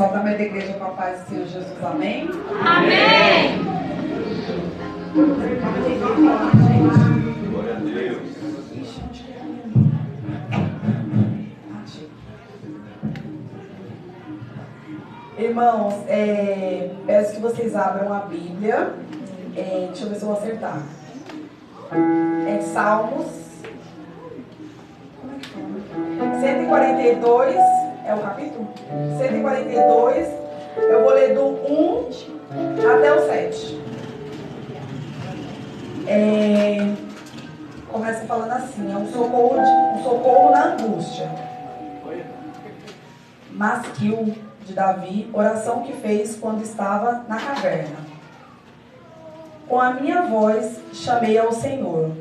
Pessoal também da igreja com a paz do Senhor Jesus, amém? Amém! Glória a Deus. Irmãos, peço que vocês abram a Bíblia. Deixa eu ver se eu vou acertar. Salmos 142, é o capítulo? 142, eu vou ler do 1 até o 7. Começa falando assim, é um socorro na angústia. Masquil de Davi, oração que fez quando estava na caverna. Com a minha voz chamei ao Senhor,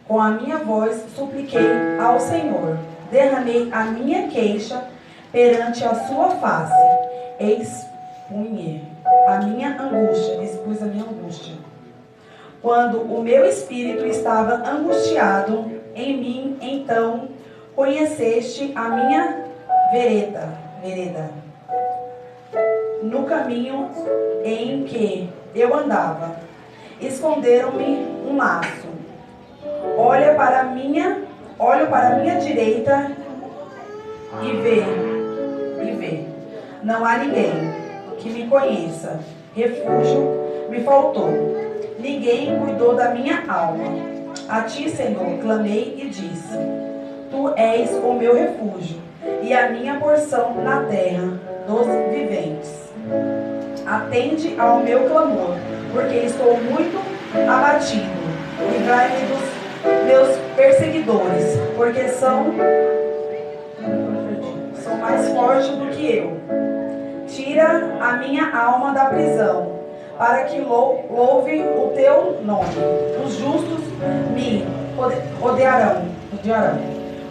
com a minha voz supliquei ao Senhor, derramei a minha queixa perante a sua face, expunha a minha angústia, expus a minha angústia. Quando o meu espírito estava angustiado em mim, então conheceste a minha vereda, no caminho em que eu andava, esconderam-me um laço. Olho para a minha direita e vê. Não há ninguém que me conheça. Refúgio me faltou. Ninguém cuidou da minha alma. A ti, Senhor, clamei e disse: Tu és o meu refúgio e a minha porção na terra dos viventes. Atende ao meu clamor, porque estou muito abatido. Livrai-me dos meus perseguidores, porque são mais fortes do que eu. Tira a minha alma da prisão, para que louve o teu nome. Os justos me rodearão,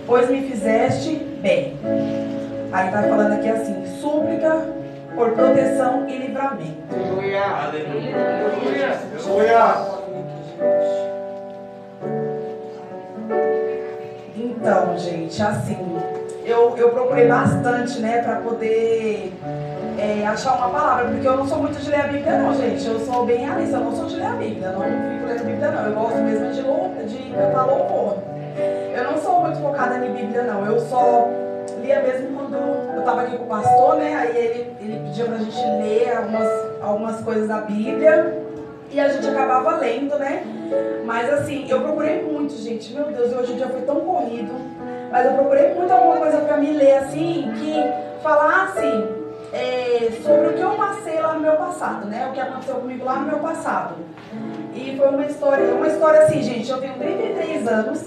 pois me fizeste bem. Aí está falando aqui assim, súplica por proteção e livramento. Aleluia. Aleluia. Então, gente, assim, eu procurei bastante, né, para poder achar uma palavra, porque eu não sou muito de ler a Bíblia, não, gente. Eu sou bem realista, eu não sou de ler a Bíblia, não fico lendo a Bíblia, não. Eu gosto mesmo de cantar louvor. Eu não sou muito focada em Bíblia, não. Eu só lia mesmo quando eu estava aqui com o pastor, né? Aí ele pedia pra gente ler algumas coisas da Bíblia e a gente acabava lendo, né? Mas assim, eu procurei muito, gente. Meu Deus, hoje o dia foi tão corrido. Mas eu procurei muito alguma coisa pra me ler, assim, que falasse sobre o que eu passei lá no meu passado, né? O que aconteceu comigo lá no meu passado. E foi uma história assim, gente, eu tenho 33 anos,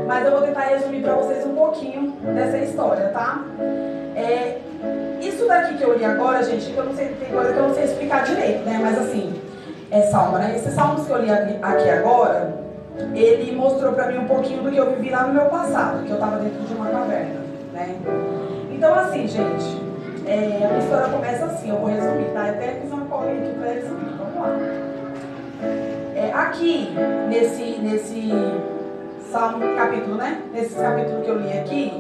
mas eu vou tentar resumir pra vocês um pouquinho dessa história, tá? Isso daqui que eu li agora, gente, que eu não sei, tem coisa que eu não sei explicar direito, né? Mas assim, é salmo, né? Esses salmos que eu li aqui agora, ele mostrou pra mim um pouquinho do que eu vivi lá no meu passado, que eu tava dentro de uma caverna, né? Então assim, gente, a minha história começa assim, eu vou resumir, tá? Eu até fiz uma colinha aqui pra resumir, vamos lá. Aqui, nesse salmo, capítulo, né? Nesse capítulo que eu li aqui,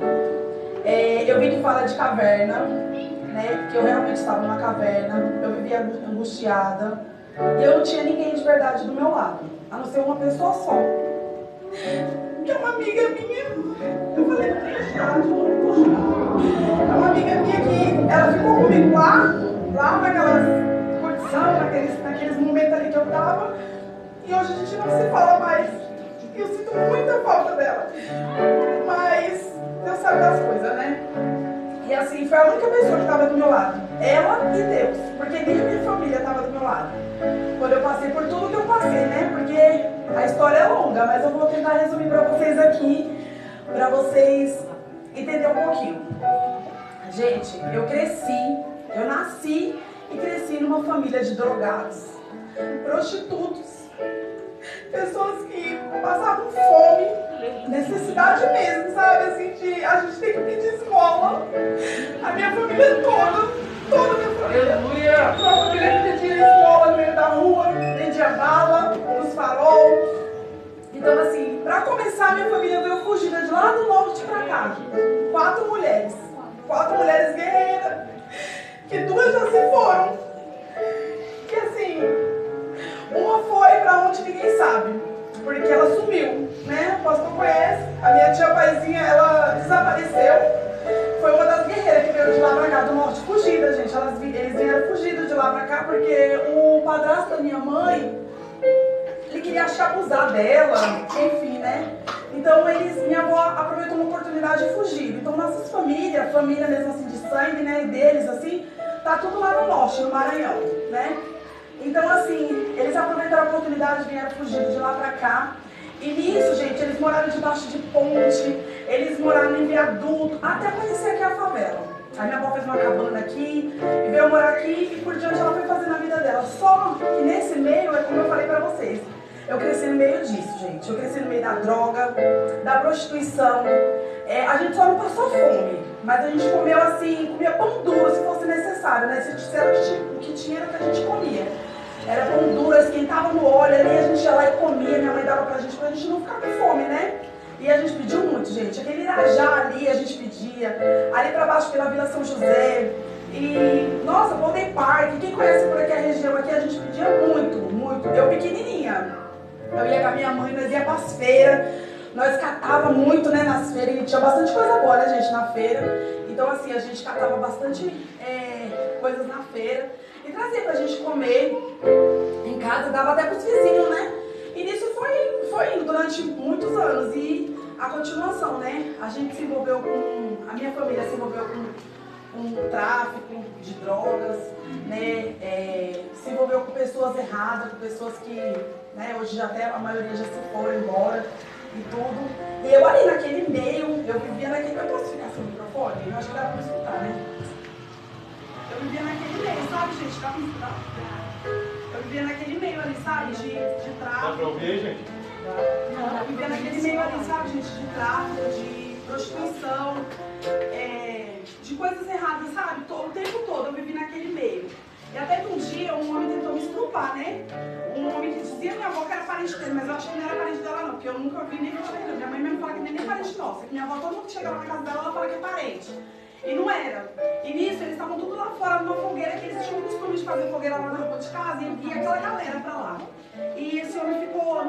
eu vi que fala de caverna, né? Que eu realmente estava numa caverna, eu vivia angustiada, e eu não tinha ninguém de verdade do meu lado, a não ser uma pessoa só. Que é uma amiga minha, eu falei, não tem chá, é uma amiga minha que ela ficou comigo lá naquelas condições, naqueles momentos ali que eu tava, e hoje a gente não se fala mais. Eu sinto muita falta dela, mas Deus sabe das coisas, né? E assim, foi a única pessoa que estava do meu lado, ela e Deus, porque nem a minha família estava do meu lado. Quando eu passei por tudo que eu passei, né? Porque a história é longa, mas eu vou tentar resumir para vocês aqui, para vocês entenderem um pouquinho. Gente, eu nasci e cresci numa família de drogados, prostitutos, pessoas que passavam fome, necessidade mesmo, sabe? Assim, a gente tem que pedir esmola. A minha família toda minha família. Aleluia! Uma família que pedia esmola no meio da rua, vendia bala, nos farol. Então, assim, pra começar, minha família veio fugida de lá do norte pra cá. 4 mulheres guerreiras, que 2 já se foram. Que assim, uma foi pra onde ninguém sabe, porque ela sumiu, né? O pastor conhece, a minha tia Paizinha, ela desapareceu. Foi uma das guerreiras que veio de lá pra cá, do norte, fugida, gente. Eles vieram fugidos de lá pra cá porque o padrasto da minha mãe, ele queria acho que abusar dela, enfim, né? Então minha avó aproveitou uma oportunidade de fugir. Então nossas famílias, família mesmo assim de sangue, né, e deles assim, tá tudo lá no norte, no Maranhão, né? Então assim, eles aproveitaram a oportunidade, vieram fugidos de lá pra cá. E nisso, gente, eles moraram debaixo de ponte, eles moraram em viaduto, até conhecer aqui a favela. A minha avó fez uma cabana aqui, e veio morar aqui, e por diante ela foi fazendo a vida dela. Só que nesse meio, é como eu falei pra vocês, eu cresci no meio disso, gente. Eu cresci no meio da droga, da prostituição. A gente só não passou fome, mas a gente comeu assim, comia pão duro se fosse necessário, né? Se era o que tinha, era o que a gente comia. Era pão duro, esquentava no óleo ali, a gente ia lá e comia, minha mãe dava pra gente não ficar com fome, né? E a gente pediu muito, gente. Aquele irajá ali a gente pedia, ali pra baixo pela Vila São José. E, nossa, Golden Park, quem conhece por aqui a região aqui, a gente pedia muito, muito. Eu pequenininha, eu ia com a minha mãe, nós ia pras feiras, nós catava muito, né, nas feiras, e tinha bastante coisa boa, né, gente, na feira. Então, assim, a gente catava bastante coisas na feira e trazia pra gente comer em casa, dava até pros vizinhos, né? E nisso foi indo durante muitos anos. E a continuação, né? A gente se envolveu a minha família se envolveu com tráfico de drogas, né? Se envolveu com pessoas erradas, com pessoas que, né, hoje já até a maioria já se foram embora e tudo. E eu ali naquele meio, eu vivia naquele... Eu posso ficar sem o microfone? Eu acho que dá pra escutar, né? Eu vivia naquele meio, sabe, gente? Dá pra escutar? Eu vivia naquele meio ali, sabe? De tráfico. Dá pra ouvir, gente? Eu vivia naquele meio ali, sabe, gente? De tráfico, de prostituição, de coisas erradas, sabe? O tempo todo eu vivi naquele meio. E até que um dia um homem tentou me estrupar, né? Um homem que dizia minha avó que era parente dele, mas eu acho que não era parente dela não, porque eu nunca vi nem falei dele. Minha mãe mesmo fala que nem parente nossa, que minha avó, todo mundo que chega lá na casa dela, ela fala que é parente. E não era. E nisso, eles estavam tudo lá fora numa fogueira, que eles tinham o costume de fazer fogueira lá na rua de casa, e ia aquela galera pra lá. E esse homem ficou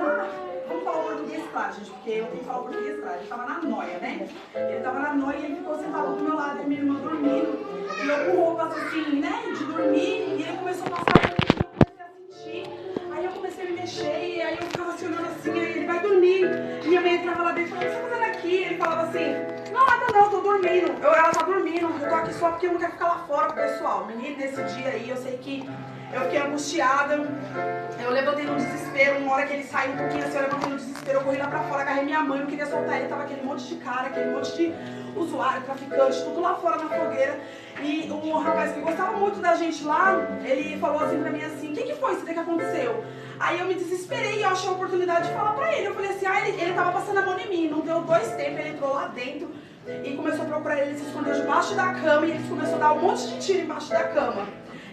vamos falar o português claro, gente, porque eu tenho que falar o português claro. Ele tava na noia, né? Ele tava na noia e ele ficou sentado do meu lado, e minha irmã dormindo. E eu com roupas assim, né, de dormir, e ele começou a passar por mim, e eu comecei a sentir. Aí eu comecei a me mexer, e aí eu ficava se olhando assim, aí ele vai dormir. E minha mãe entrava lá dentro e falava, o que você tá fazendo aqui? Ele falava assim, não, nada não, eu tô dormindo. Ela tá dormindo, eu tô aqui só porque eu não quero ficar lá fora com o pessoal. Menino, nesse dia aí, eu sei que eu fiquei angustiada. Eu levantei no desespero, uma hora que ele saiu um pouquinho assim, eu levantei no desespero, eu corri lá pra fora, agarrei minha mãe, não queria soltar ele, tava aquele monte de cara, aquele monte de usuário, traficante, tudo lá fora na fogueira. E um rapaz que gostava muito da gente lá, ele falou assim pra mim assim, o que foi isso que aconteceu? Aí eu me desesperei e eu achei a oportunidade de falar pra ele. Eu falei assim, ele tava passando a mão em mim, não deu 2 tempos, ele entrou lá dentro e começou a procurar ele, se escondeu debaixo da cama e eles começaram a dar um monte de tiro embaixo da cama.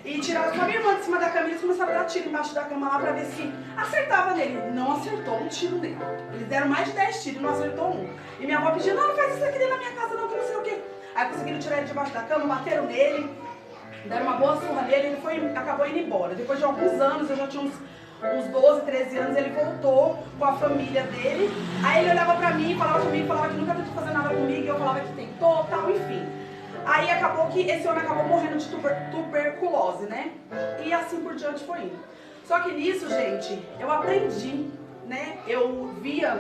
E tiraram só minha irmã de cima da cama e eles começaram a dar tiro embaixo da cama lá pra ver se acertava nele. Não acertou um tiro nele. Eles deram mais de 10 tiros e não acertou um. E minha avó pediu, não faz isso aqui dentro da minha casa não, que não sei o quê. Aí conseguiram tirar ele debaixo da cama, bateram nele, deram uma boa surra nele, ele acabou indo embora. Depois de alguns anos, eu já tinha uns 12, 13 anos, ele voltou com a família dele. Aí ele olhava pra mim, falava comigo, falava que nunca tentou fazer nada comigo, e eu falava que tentou, tal, enfim. Aí acabou que esse homem acabou morrendo de tuberculose, né? E assim por diante foi indo. Só que nisso, gente, eu aprendi, né? Eu via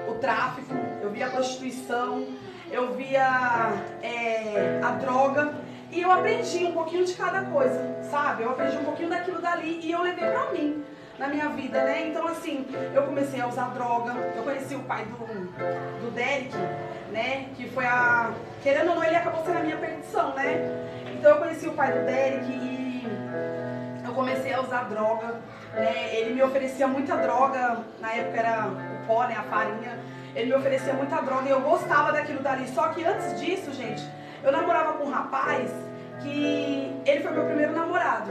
o tráfico, eu via a prostituição, eu via a droga. E eu aprendi um pouquinho de cada coisa, sabe? Eu aprendi um pouquinho daquilo dali e eu levei pra mim, na minha vida, né? Então, assim, eu comecei a usar droga. Eu conheci o pai do Derek, né? Que foi querendo ou não, ele acabou sendo a minha perdição, né? Então, eu conheci o pai do Derek e eu comecei a usar droga, né? Ele me oferecia muita droga, na época era o pó, né? A farinha. Ele me oferecia muita droga e eu gostava daquilo dali. Só que antes disso, gente, eu namorava com um rapaz que ele foi meu primeiro namorado.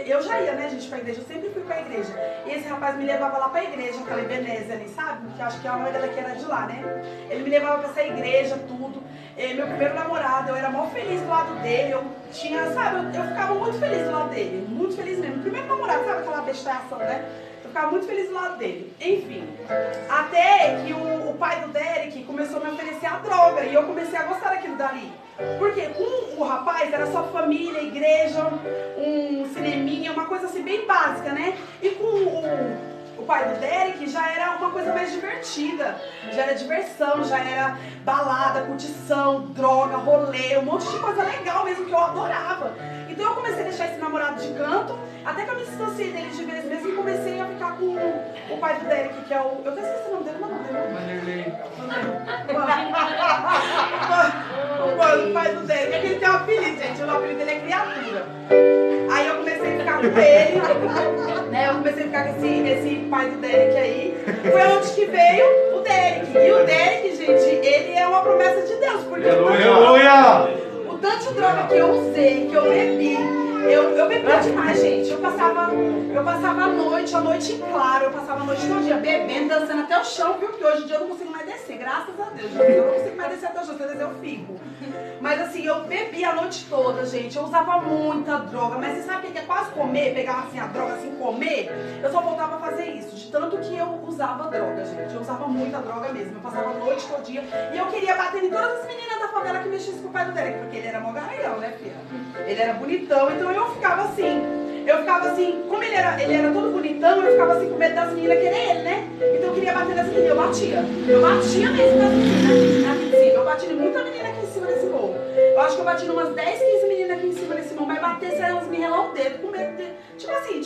Eu já ia, né, gente, pra igreja, eu sempre fui pra igreja. E esse rapaz me levava lá pra igreja, aquela Ebenezer ali, sabe? Que eu acho que a maioria daqui era de lá, né? Ele me levava pra essa igreja, tudo. Meu primeiro namorado, eu era mó feliz do lado dele, eu tinha, sabe, eu ficava muito feliz do lado dele, muito feliz mesmo. Primeiro namorado, sabe aquela bestação, né? Eu ficava muito feliz do lado dele. Enfim, até que o pai do Derek começou a me oferecer a droga e eu comecei a gostar daquilo dali. Porque com o rapaz era só família, igreja, um cineminha, uma coisa assim bem básica, né? E com o pai do Derek já era uma coisa mais divertida, já era diversão, já era balada, curtição, droga, rolê, um monte de coisa legal mesmo que eu adorava. Então eu comecei a deixar esse namorado de canto, até que eu me distanciei dele de vez mesmo e comecei a ficar com o pai do Derek, que é o... Eu até esqueci o nome dele, mas não dele. O pai do Derek, é que ele tem um apelido, gente, o apelido dele é Criatura. Aí eu comecei a ficar com ele, né? Eu comecei a ficar com esse pai do Derek aí. Foi onde que veio o Derek. E o Derek, gente, ele é uma promessa de Deus. Porque o tanto de droga que eu usei, que eu bebi, eu bebia demais, gente. Eu passava a noite clara, eu passava a noite todo dia bebendo, dançando até o chão, viu? Que hoje em dia eu não consigo mais descer, graças a Deus. Eu não consigo mais descer até o chão, se eu descer eu fico. Mas assim, eu bebia a noite toda, gente. Eu usava muita droga. Mas você sabe o que é quase comer? Pegava assim a droga, assim, comer? Eu só voltava a fazer isso. De tanto que eu usava droga, gente. Eu usava muita droga mesmo. Eu passava a noite todo dia. E eu queria bater em todas as meninas da favela que mexiam com o pai do Derek. Porque ele era mó garraião, né, filha? Ele era bonitão. Então eu ficava assim, como ele era todo bonitão, eu ficava assim com medo das meninas querer ele, né? Então eu queria bater nas meninas, eu batia mesmo nas meninas aqui em cima. Eu bati em muita menina aqui em cima desse morro. Eu acho que eu bati em umas 10, 15 meninas aqui em cima desse morro, mas bater se elas me relar o dedo, com medo de, tipo assim,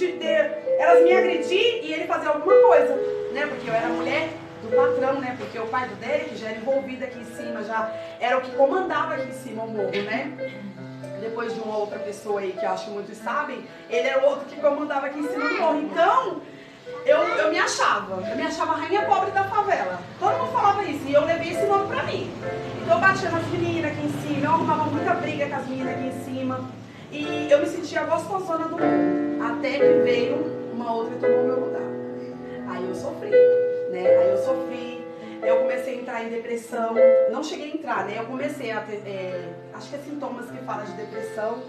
elas me agredir e ele fazer alguma coisa, né? Porque eu era mulher do patrão, né? Porque o pai do Derek já era envolvido aqui em cima, já era o que comandava aqui em cima o morro, né? Depois de uma outra pessoa aí que eu acho que muitos sabem, ele era o outro que comandava aqui em cima do morro. Então, eu me achava a rainha pobre da favela. Todo mundo falava isso e eu levei esse nome pra mim. Então eu batia nas meninas aqui em cima, eu arrumava muita briga com as meninas aqui em cima. E eu me sentia gostosona do morro. Até que veio uma outra e tomou meu lugar. Aí eu sofri, né? Eu comecei a entrar em depressão. Não cheguei a entrar, né? Eu comecei a ter, acho que é sintomas que falam de depressão,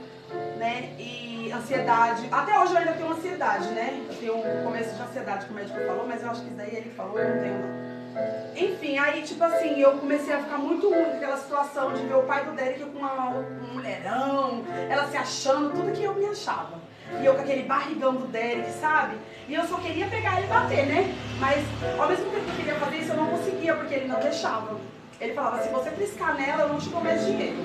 né? E ansiedade. Até hoje eu ainda tenho ansiedade, né? Eu tenho um começo de ansiedade que o médico falou, mas eu acho que isso daí ele falou, eu não tenho não. Enfim, aí tipo assim, eu comecei a ficar muito ruim naquela situação de ver o pai do Derek com um mulherão, ela se achando, tudo que eu me achava. E eu com aquele barrigão do Derek, sabe? E eu só queria pegar ele e bater, né? Mas ao mesmo tempo que eu queria fazer isso, eu não conseguia, porque ele não deixava. Ele falava, se você piscar nela, eu não te dou mais dinheiro.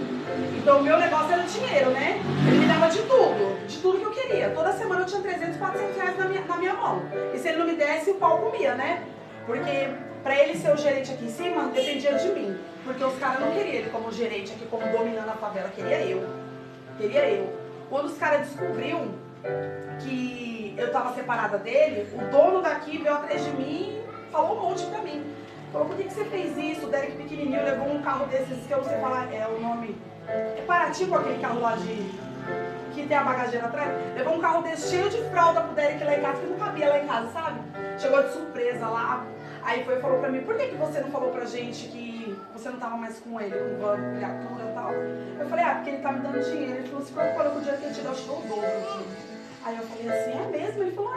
Então o meu negócio era dinheiro, né? Ele me dava de tudo que eu queria. Toda semana eu tinha 300, 400 reais na minha mão. E se ele não me desse, o pau comia, né? Porque pra ele ser o gerente aqui em cima, dependia de mim. Porque os caras não queriam ele como gerente aqui, como dominando a favela. Queria eu. Quando os caras descobriram que eu tava separada dele, o dono daqui veio atrás de mim e falou um monte pra mim. Falou, por que você fez isso? O Derek pequenininho levou um carro desses, que eu não sei falar o nome. É Paraty, com aquele carro lá que tem a bagageira atrás. Levou um carro desse cheio de fralda pro Derek lá em casa, que não cabia lá em casa, sabe? Chegou de surpresa lá. Aí foi e falou pra mim, por que você não falou pra gente que você não tava mais com ele, com o criatura e tal? Eu falei, porque ele tá me dando dinheiro. Ele falou, se preocupa com o dinheiro que ele te dá, eu te dou o dobro. Aí eu falei assim, é mesmo? Ele falou,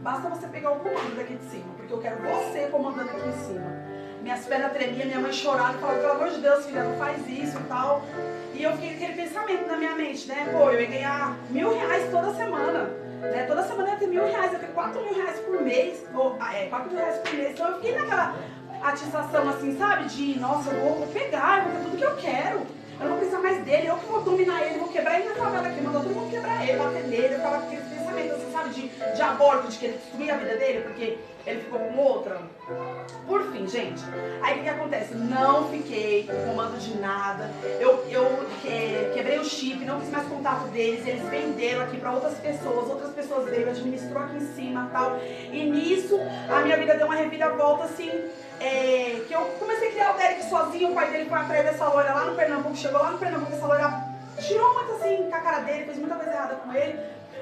basta você pegar o comando daqui de cima, porque eu quero você comandando aqui em cima. Minhas pernas tremiam, minha mãe chorava e falava, pelo amor de Deus, filha, não faz isso e tal. E eu fiquei com aquele pensamento na minha mente, né? Pô, eu ia ganhar R$1.000 toda semana. Né? Toda semana eu ia ter R$1.000, eu ia ter R$4.000 por mês. R$4.000 por mês. Então eu fiquei naquela atiçação assim, sabe? De, nossa, eu vou pegar, eu vou ter tudo que eu quero. Eu não vou precisar mais dele, eu que vou dominar ele, vou quebrar ele na favela aqui, mandou todo mundo quebrar ele, bater nele. Eu ficava com aquele pensamento, assim, sabe? De aborto, de querer destruir a vida dele, porque ele ficou com outra. Por fim, gente, aí o que acontece? Não fiquei com comando de nada. Eu quebrei o chip, não fiz mais contato deles. Eles venderam aqui para outras pessoas veio, administrou aqui em cima e tal. E nisso, a minha vida deu uma reviravolta assim. Que eu comecei a criar o Derek sozinho. O pai dele foi atrás dessa loira lá no Pernambuco. Chegou lá no Pernambuco, essa loira tirou muito assim com a cara dele, fez muita coisa errada com ele.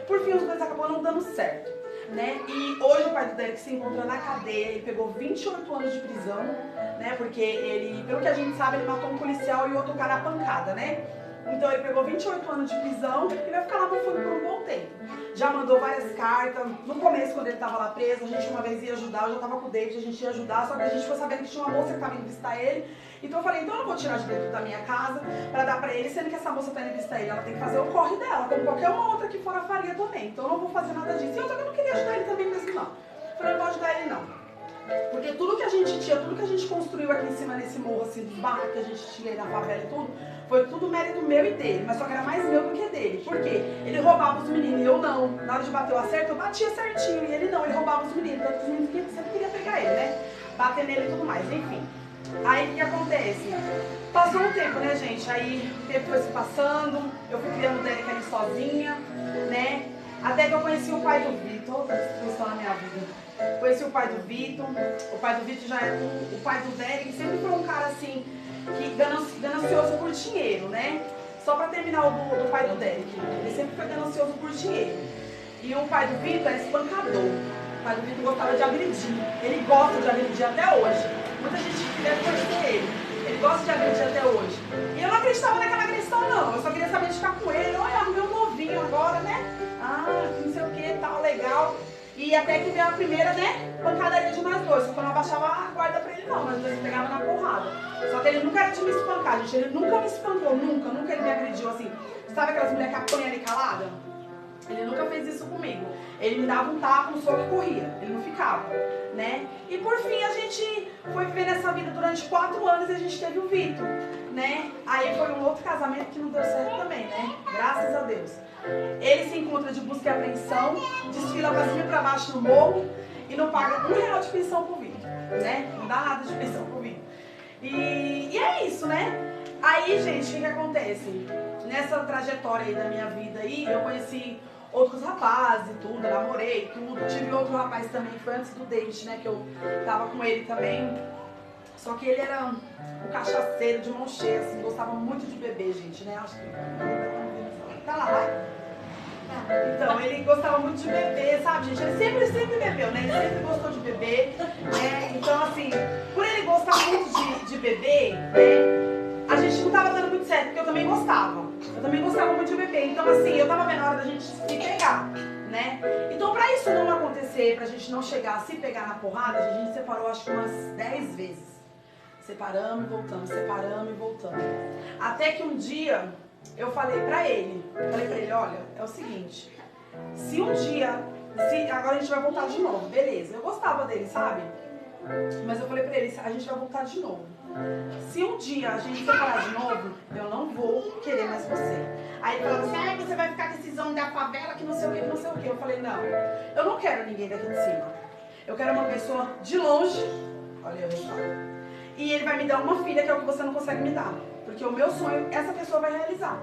Por fim, os dois acabou não dando certo, né? E hoje o pai do Derek se encontra na cadeia, ele pegou 28 anos de prisão, né? Porque ele, pelo que a gente sabe, ele matou um policial e outro cara a pancada, né? Então ele pegou 28 anos de prisão e vai ficar lá no fundo por um bom tempo. Já mandou várias cartas. No começo, quando ele estava lá preso, a gente uma vez ia ajudar, eu já estava com o David, a gente ia ajudar, só que a gente foi sabendo que tinha uma moça que estava indo visitar ele. Então eu falei, então eu não vou tirar de dentro da minha casa para dar para ele, sendo que essa moça está indo visitar ele, ela tem que fazer o corre dela, como qualquer uma outra que fora faria também. Então eu não vou fazer nada disso. E outra que eu não queria ajudar ele também mesmo não. Eu falei, não vou ajudar ele não. Porque tudo que a gente tinha, tudo que a gente construiu aqui em cima nesse morro, assim, dos barracos que a gente tinha aí na favela e tudo, foi tudo mérito meu e dele, mas só que era mais meu do que dele. Por quê? Ele roubava os meninos e eu não. Na hora de bater o acerto, eu batia certinho e ele não, ele roubava os meninos. Tanto que os meninos sempre queriam pegar ele, né? Bater nele e tudo mais, enfim. Aí o que acontece? Passou um tempo, né, gente? Aí o tempo foi se passando, eu fui criando o Derek ali sozinha, né? Até que eu conheci o pai do Vitor, outra destruição na minha vida. Conheci o pai do Vitor. O pai do Vitor já era o pai do Derek, sempre foi um cara assim, que ganancioso por dinheiro, né? Só pra terminar o do pai do Derek. Ele sempre foi ganancioso por dinheiro. E o pai do Vitor é espancador. O pai do Vitor gostava de agredir. Ele gosta de agredir até hoje. Muita gente deve conhecer ele. Ele gosta de agredir até hoje. E eu não acreditava naquela agressão, não. Eu só queria saber de ficar com ele. Olha, meu novinho agora, né? Ah, não sei o que, tal, legal. E até que veio a primeira, né, pancadaria de nós dois. Só que eu não abaixava a guarda pra ele, não. Nós dois pegava na porrada. Só que ele nunca era de me espancar, gente. Ele nunca me espancou, nunca ele me agrediu assim. Sabe aquelas mulheres que apanham ali calada? Ele nunca fez isso comigo. Ele me dava um tapa, um soco e corria. Ele não ficava, né? E por fim a gente foi viver nessa vida durante 4 anos e a gente teve o Vitor, né? Aí foi um outro casamento que não deu certo também, né? Graças a Deus. Ele se encontra de busca e apreensão, desfila pra cima e pra baixo no morro e não paga R$1 de pensão pro Vitor, né? Não dá nada de pensão pro Vitor. E é isso, né? Aí, gente, o que acontece? Nessa trajetória aí da minha vida aí, eu conheci outros rapazes e tudo, namorei tudo. Tive outro rapaz também, que foi antes do David, né? Que eu tava com ele também. Só que ele era um cachaceiro de mão cheia, assim, gostava muito de beber, gente, né? Acho que tá lá, vai? Então, ele gostava muito de beber, sabe, gente? Ele sempre bebeu, né? Ele sempre gostou de beber, né? Então, assim, por ele gostar muito de beber, né? A gente não tava dando muito certo, porque eu também gostava. Eu também gostava muito de beber. Então, assim, eu tava vendo a hora da gente se pegar, né? Então, pra isso não acontecer, pra gente não chegar a se pegar na porrada, a gente separou acho que umas 10 vezes. Separamos e voltamos, separamos e voltamos. Até que um dia eu falei pra ele, olha, é o seguinte, se um dia, agora a gente vai voltar de novo, beleza, eu gostava dele, sabe? Mas eu falei pra ele, a gente vai voltar de novo. Se um dia a gente separar de novo, eu não vou querer mais você. Aí ele falava assim, você vai ficar com esses homens da favela que não sei o que, que não sei o que. Eu falei, não, eu não quero ninguém daqui de cima. Eu quero uma pessoa de longe, olha eu falo. E ele vai me dar uma filha que é o que você não consegue me dar. Porque o meu sonho, essa pessoa vai realizar.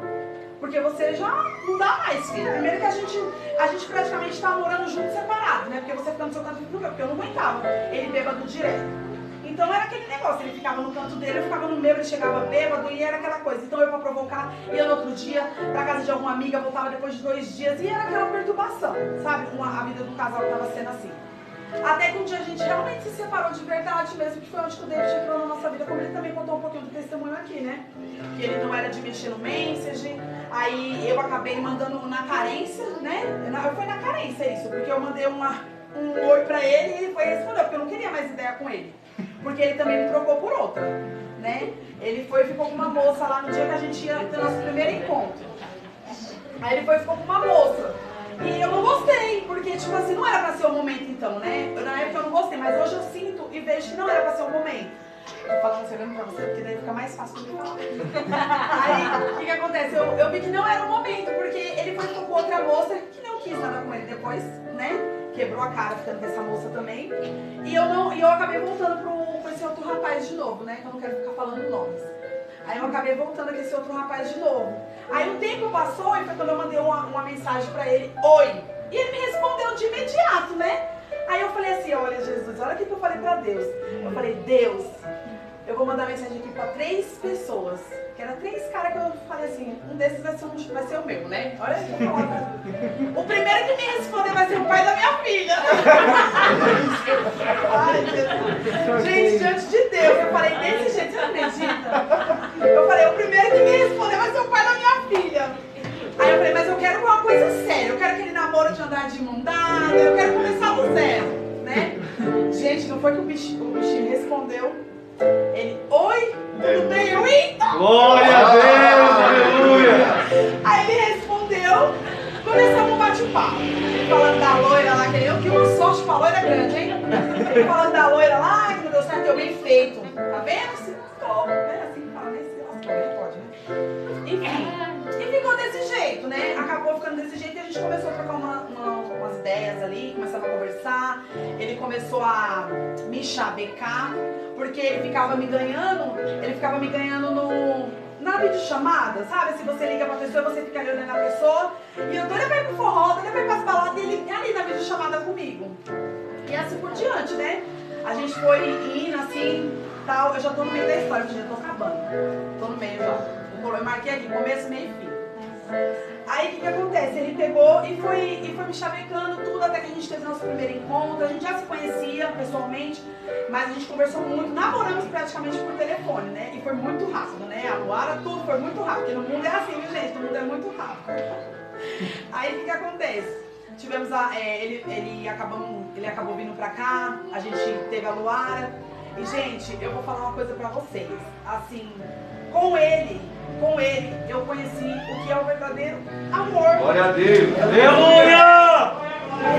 Porque você já não dá mais, filha. Primeiro que a gente praticamente tá morando junto separado, né? Porque você fica no seu canto, porque eu não aguentava. Ele bêbado direto. Então era aquele negócio, ele ficava no canto dele, eu ficava no meu, ele chegava bêbado e era aquela coisa. Então eu pra provocar, ia no outro dia pra casa de alguma amiga, voltava depois de 2 dias e era aquela perturbação, sabe? A vida do casal tava sendo assim. Até que um dia a gente realmente se separou de verdade mesmo, que foi onde o David entrou na nossa vida, como ele também contou um pouquinho do testemunho aqui, né? Que ele não era de mexer no message, aí eu acabei mandando na carência, né? Foi na carência isso, porque eu mandei um oi pra ele e ele foi responder, porque eu não queria mais ideia com ele. Porque ele também me trocou por outra, né? Ele foi e ficou com uma moça lá no dia que a gente ia ter nosso primeiro encontro. Aí ele foi e ficou com uma moça. E eu não gostei, porque, tipo assim, não era pra ser o momento então, né? Na época eu não gostei, mas hoje eu sinto e vejo que não era pra ser o momento. Tô falando assim, olhando pra você, porque daí fica mais fácil de falar. Aí, o que acontece? Eu vi que não era o momento, porque ele foi com outra moça que não quis nada com ele depois, né? Quebrou a cara ficando com essa moça também. E eu acabei voltando com esse outro rapaz de novo, né? Que eu não quero ficar falando nomes. Aí eu acabei voltando com esse outro rapaz de novo. Aí um tempo passou e foi quando eu mandei uma mensagem pra ele, oi. E ele me respondeu de imediato, né? Aí eu falei assim, olha Jesus, olha o que eu falei pra Deus. Eu falei, Deus, eu vou mandar mensagem aqui pra 3 pessoas. Que eram 3 caras que eu falei assim, um desses vai ser o meu, né? Olha aí, eu falo. O primeiro que me responder vai ser o pai da minha filha. Ai, Jesus. Gente, diante de Deus, eu falei desse jeito, você acredita? Eu falei, o primeiro que me responder vai ser o pai da minha filha. Aí eu falei, mas eu quero uma coisa séria, eu quero aquele namoro de andar de mão dada, eu quero começar do zero, né? Gente, não foi que o bichinho respondeu. Ele, oi, tudo bem? Eu, eita! Glória a Deus, aleluia! Aí ele respondeu, começamos um bate-papo. Falando da loira lá, que eu tive uma sorte pra loira grande, hein? Falando da loira lá, que não deu certo, deu bem feito. Tá vendo? Se lascou, né? Assim que fala, né? Se lascou, nem pode, né? Enfim, e ficou desse jeito, né? Acabou ficando desse jeito e a gente começou a trocar umas ideias ali, começamos a conversar. Ele começou a me chavecar. Porque ele ficava me ganhando na videochamada, sabe? Se você liga pra pessoa, você fica ali olhando a pessoa. E eu doida pra ir pro forró, doida pra ir pras baladas, e ele ali na videochamada comigo. E assim por diante, né? A gente foi indo assim, tal. Eu já tô no meio da história, eu já tô acabando. Tô no meio já. Eu marquei aqui, começo, meio e fim. Aí o que acontece? Ele pegou e foi me chavecando tudo até que a gente teve nosso primeiro encontro. A gente já se conhecia pessoalmente, mas a gente conversou muito, namoramos praticamente por telefone, né? E foi muito rápido, né? A Luara, tudo foi muito rápido, porque no mundo é assim, viu, gente? No mundo é muito rápido. Aí o que acontece? Tivemos ele acabou vindo pra cá, a gente teve a Luara. E, gente, eu vou falar uma coisa pra vocês. Assim, com ele, eu conheci o que é o verdadeiro amor. Glória a Deus! Aleluia!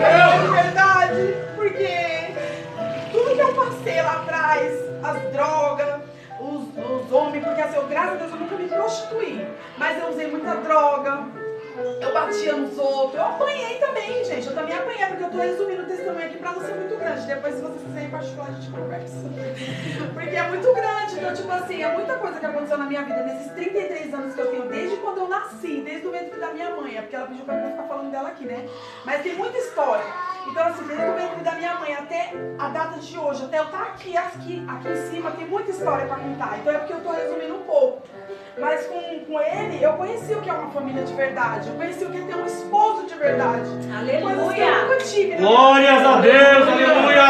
É verdade, porque tudo que eu passei lá atrás, as drogas, os homens, porque assim, graças a Deus eu nunca me prostituí, mas eu usei muita droga. Eu batia nos outros, eu apanhei também, gente. Eu também apanhei, porque eu tô resumindo o testemunho aqui pra não ser muito grande. Depois, se vocês quiserem em particular, a gente conversa. Porque é muito grande. Então, tipo assim, é muita coisa que aconteceu na minha vida nesses 33 anos que eu tenho, desde quando eu nasci, desde o ventre da minha mãe. É porque ela pediu pra mim ficar falando dela aqui, né? Mas tem muita história. Então, assim, desde o ventre da minha mãe até a data de hoje, até eu estar aqui em cima, tem muita história pra contar. Então, é porque eu tô resumindo um pouco. Mas com ele, eu conheci o que é uma família de verdade. Eu conheci o que é ter um esposo de verdade. Aleluia! Eu nunca tive, né? Glórias a Deus, aleluia!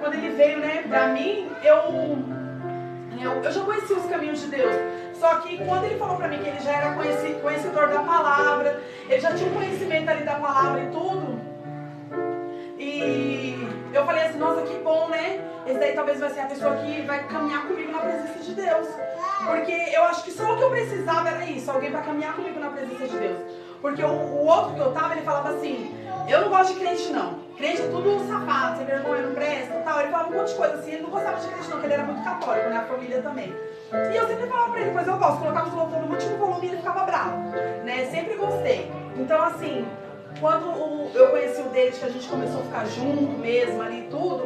Quando ele veio, né, pra mim, eu já conheci os caminhos de Deus. Só que quando ele falou pra mim que ele já era conhecedor da palavra, ele já tinha um conhecimento ali da palavra e tudo. E eu falei assim, nossa, que bom, né? Esse daí talvez vai ser a pessoa que vai caminhar comigo na presença de Deus. Porque eu acho que só o que eu precisava era isso, alguém para caminhar comigo na presença de Deus. Porque o outro que eu tava, ele falava assim, eu não gosto de crente não. Crente é tudo safado, sem vergonha, não presta e tal. Ele falava um monte de coisa assim, ele não gostava de crente não, porque ele era muito católico, né? A família também. E eu sempre falava pra ele, pois eu gosto, colocava os louvores no último volume e ele ficava bravo, né? Sempre gostei. Então assim, quando eu conheci o David, que a gente começou a ficar junto mesmo ali tudo,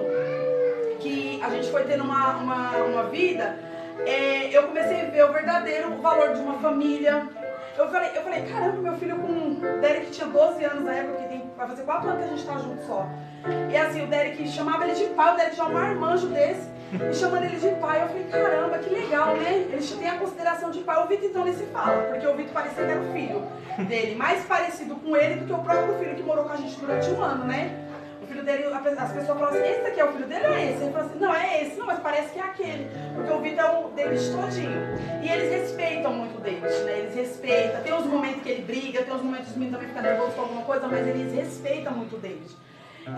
que a gente foi tendo uma vida, eu comecei a ver o verdadeiro valor de uma família. Eu falei, caramba, meu filho com o Derek tinha 12 anos na época, que vai fazer 4 anos que a gente tá junto só. E assim, o Derek chamava ele de pai, o Derek já é um marmanjo desse, e chamando ele de pai. Eu falei, caramba, que legal, né? Ele tem a consideração de pai. O Vitor então nem se fala, porque o Vitor parecia que era o filho dele, mais parecido com ele do que o próprio filho que morou com a gente durante 1 ano, né? O filho dele, as pessoas falam assim, esse daqui é o filho dele ou é esse? Ele fala assim, não, é esse, não, mas parece que é aquele. Porque o Vitor é o David todinho. E eles respeitam muito o David, né? Eles respeitam. Tem uns momentos que ele briga, tem uns momentos que os meninos também ficam nervosos com alguma coisa, mas eles respeitam muito o David.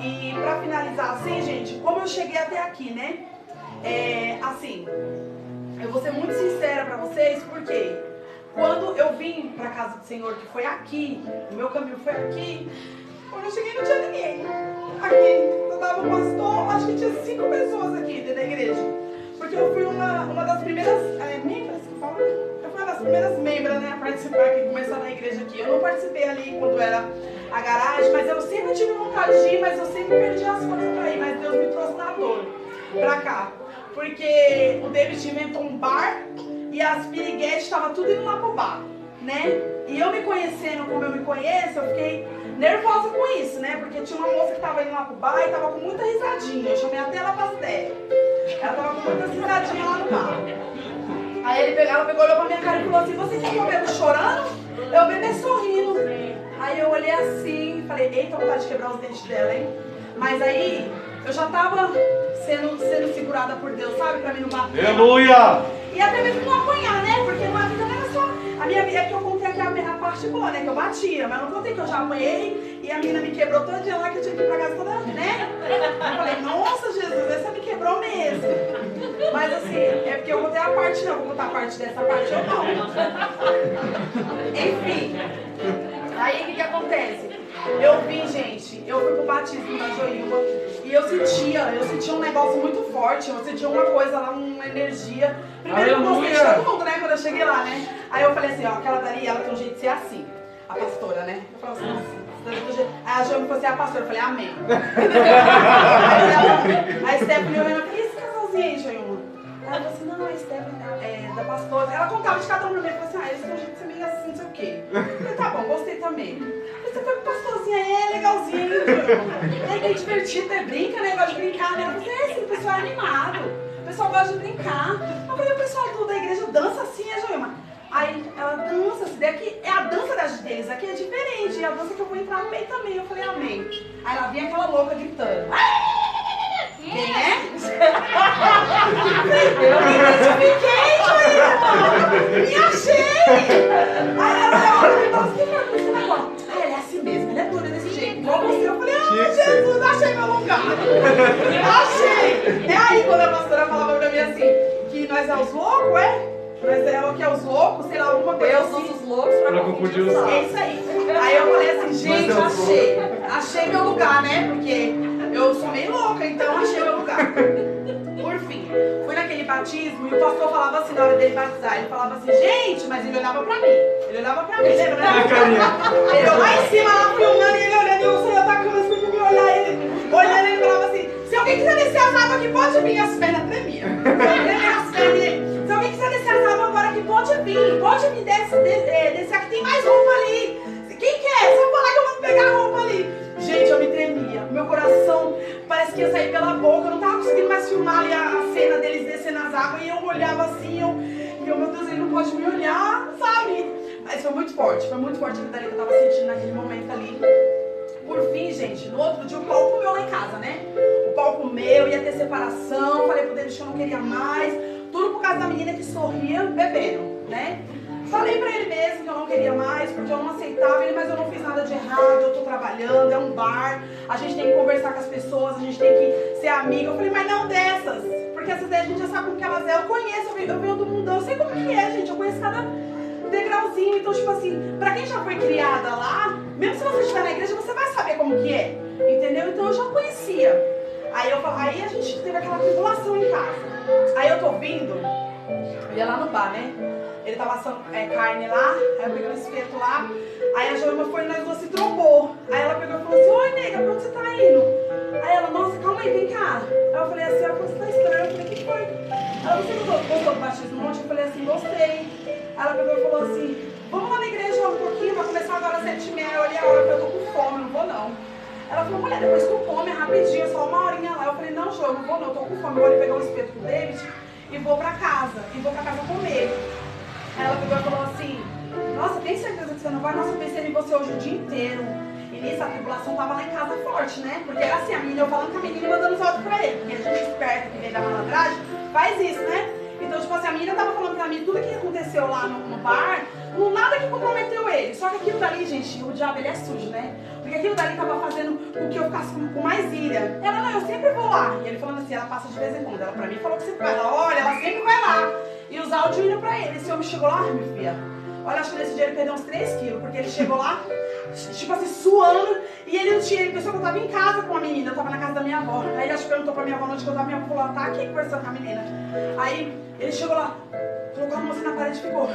E pra finalizar assim, gente, como eu cheguei até aqui, né? Assim, eu vou ser muito sincera pra vocês, porque quando eu vim pra casa do Senhor, que foi aqui, o meu caminho foi aqui, quando eu cheguei não tinha ninguém. Aqui, eu tava um pastor, acho que tinha 5 pessoas aqui dentro da igreja. Porque eu fui uma das primeiras membros que falam. Eu fui uma das primeiras membros, né, a participar aqui, começar na igreja aqui. Eu não participei ali quando era a garagem, mas eu sempre tive vontade de ir, mas eu sempre perdi as forças pra ir. Mas Deus me trouxe na dor pra cá. Porque o David inventou um bar e as piriguetes estavam tudo indo lá pro bar. né? E eu me conhecendo como eu me conheço, eu fiquei nervosa com isso, né? Porque tinha uma moça que tava indo lá pro bar e tava com muita risadinha. Eu chamei até ela pra ideia. Ela tava com muitas risadinhas lá no bar. Aí ela pegou, olhou pra minha cara e falou assim: você quer que eu bebo chorando? Eu bebê sorrindo. Aí eu olhei assim e falei: eita, vontade de quebrar os dentes dela, hein? Mas aí eu já tava sendo segurada por Deus, sabe? Pra mim não bater. Aleluia! E até mesmo não apanhar, né? Porque a vida não era só. A minha vida é que eu contei aqui a parte boa, né? Que eu batia, mas não contei que eu já apanhei e a menina me quebrou todo dia lá que eu tinha que ir pra casa toda, né? Eu falei: nossa, Jesus, essa me quebrou mesmo. Mas assim, é porque eu contei a parte, não. Vou contar a parte dessa parte ou não. Enfim. Aí o que acontece? Eu vim, gente, eu fui pro batismo da Joilma e eu sentia um negócio muito forte, eu sentia uma coisa lá, uma energia. Primeiro eu gostei de todo mundo, né, quando eu cheguei lá, né? Aí eu falei assim, ó, aquela dali, ela tem um jeito de ser assim, a pastora, né? Eu falei assim, nossa, aí a Joilma falou assim, a pastora, eu falei, amém. Aí a Stephanie olhando, o que é esse casalzinho aí, Joilma? Ela falou assim, não, a Stephanie é da pastora. Ela contava de cada um pra mim, falou assim, eles têm um jeito de ser meio assim, não sei o quê. Eu falei, tá bom, gostei também. Você foi com pastorzinha, legalzinho, é bem divertido, brinca, né? Gosta de brincar, né? Eu falei, sim, o pessoal é animado, o pessoal gosta de brincar. Eu falei, o pessoal da igreja dança assim, Joilma? Aí ela dança, assim, daqui é a dança deles, aqui é diferente, é a dança que eu vou entrar no meio também. Eu falei, amém. Aí ela vinha aquela louca gritando. Quem é? Eu me identifiquei, Joilma! Me achei! Aí ela olha, nossa, que foi com esse negócio? Ele é assim mesmo, ele é duro desse jeito. Igual você, eu falei, Jesus, achei meu lugar. Achei. É aí quando a pastora falava pra mim assim, que nós é os loucos, nós é o que é os loucos, sei lá, alguma coisa Deus assim. os loucos pra confundir os sábios. É isso aí. Aí eu falei assim, gente, achei meu lugar, né? Porque eu sou meio louca, então achei meu lugar. Por fim, fui naquele batismo e o pastor falava assim na hora dele batizar. Ele falava assim, gente, mas ele olhava pra mim. Ele olhava pra mim, lembra? Ele lá em cima, lá filmando, e ele olhando, e eu saía da cama assim pra me olhar. Olhando, ele falava assim, se alguém quiser descer as águas aqui, pode vir. As pernas tremiam. Se alguém quiser descer as águas agora aqui, pode vir, desce aqui, tem mais roupa ali. Quem quer? Só falar que eu vou pegar a roupa ali. Gente, eu me tremia. Meu coração parece que ia sair pela boca. Eu não tava conseguindo mais filmar ali a cena deles descendo as águas. E eu olhava assim, e eu, meu Deus, ele não pode me olhar, sabe? Mas foi muito forte aquilo ali que eu tava sentindo naquele momento ali. Por fim, gente, no outro dia o Paulo comeu lá em casa, né? O Paulo comeu, ia ter separação. Falei pro Deus que eu não queria mais. Tudo por causa da menina que sorria bebendo, né? Falei pra ele mesmo que eu não queria mais, porque eu não aceitava ele, mas eu não fiz nada de errado, eu tô trabalhando, é um bar, a gente tem que conversar com as pessoas, a gente tem que ser amiga. Eu falei, mas não dessas, porque essas daí a gente já sabe como que elas é, eu conheço, eu venho do mundão, eu sei como que é, gente, eu conheço cada degrauzinho. Então, tipo assim, pra quem já foi criada lá, mesmo se você estiver na igreja, você vai saber como que é, entendeu? Então eu já conhecia. Aí a gente teve aquela tribulação em casa. Aí eu tô vindo, eu ia lá no bar, né? Ele tava assando carne lá, aí eu peguei um espeto lá. Aí a Joilma foi e nós duas se trombou. Aí ela pegou e falou assim, oi nega, pra onde você tá indo? Aí ela, nossa, calma aí, vem cá. Aí eu falei assim, ela falou, você tá estranho. Eu falei, o que foi? Ela, você gostou do batismo ontem? Eu falei assim, gostei. Aí ela pegou e falou assim, vamos lá na igreja um pouquinho, vai começar agora às 7h30. Eu olhei a hora, eu tô com fome, não vou não. Ela falou, mulher, depois tu come, é rapidinho, só uma horinha lá. Eu falei, não, Jo, eu não vou não, eu tô com fome. Eu vou ali pegar um espeto com o David e vou pra casa comer. Aí ela pegou e falou assim, nossa, tem certeza que você não vai? Nossa, eu pensei em você hoje o dia inteiro. E nisso a tribulação tava lá em casa forte, né? Porque era assim, a menina, eu falando com a menina e mandando os áudios pra ele. Porque a gente esperta que vem da malandragem, faz isso, né? Então, tipo assim, a menina tava falando pra mim tudo que aconteceu lá no bar, nada que comprometeu ele. Só que aquilo dali, gente, o diabo, ele é sujo, né? Porque aquilo dali tava fazendo com que eu ficasse com mais ira. Ela, não, eu sempre vou lá. E ele falando assim, ela passa de vez em quando. Ela pra mim falou que sempre vai lá. Olha, ela sempre vai lá. E os áudios indo pra ele. Esse homem chegou lá, minha filha. Olha, acho que nesse dia ele perdeu uns 3 quilos. Porque ele chegou lá, tipo assim, suando. E ele não tinha, ele pensou que eu tava em casa com a menina. Eu tava na casa da minha avó. Aí ele acho que perguntou pra minha avó onde que eu tava. Minha avó falou, tá aqui conversando com a menina. Aí ele chegou lá, colocou a mãozinha na parede e ficou.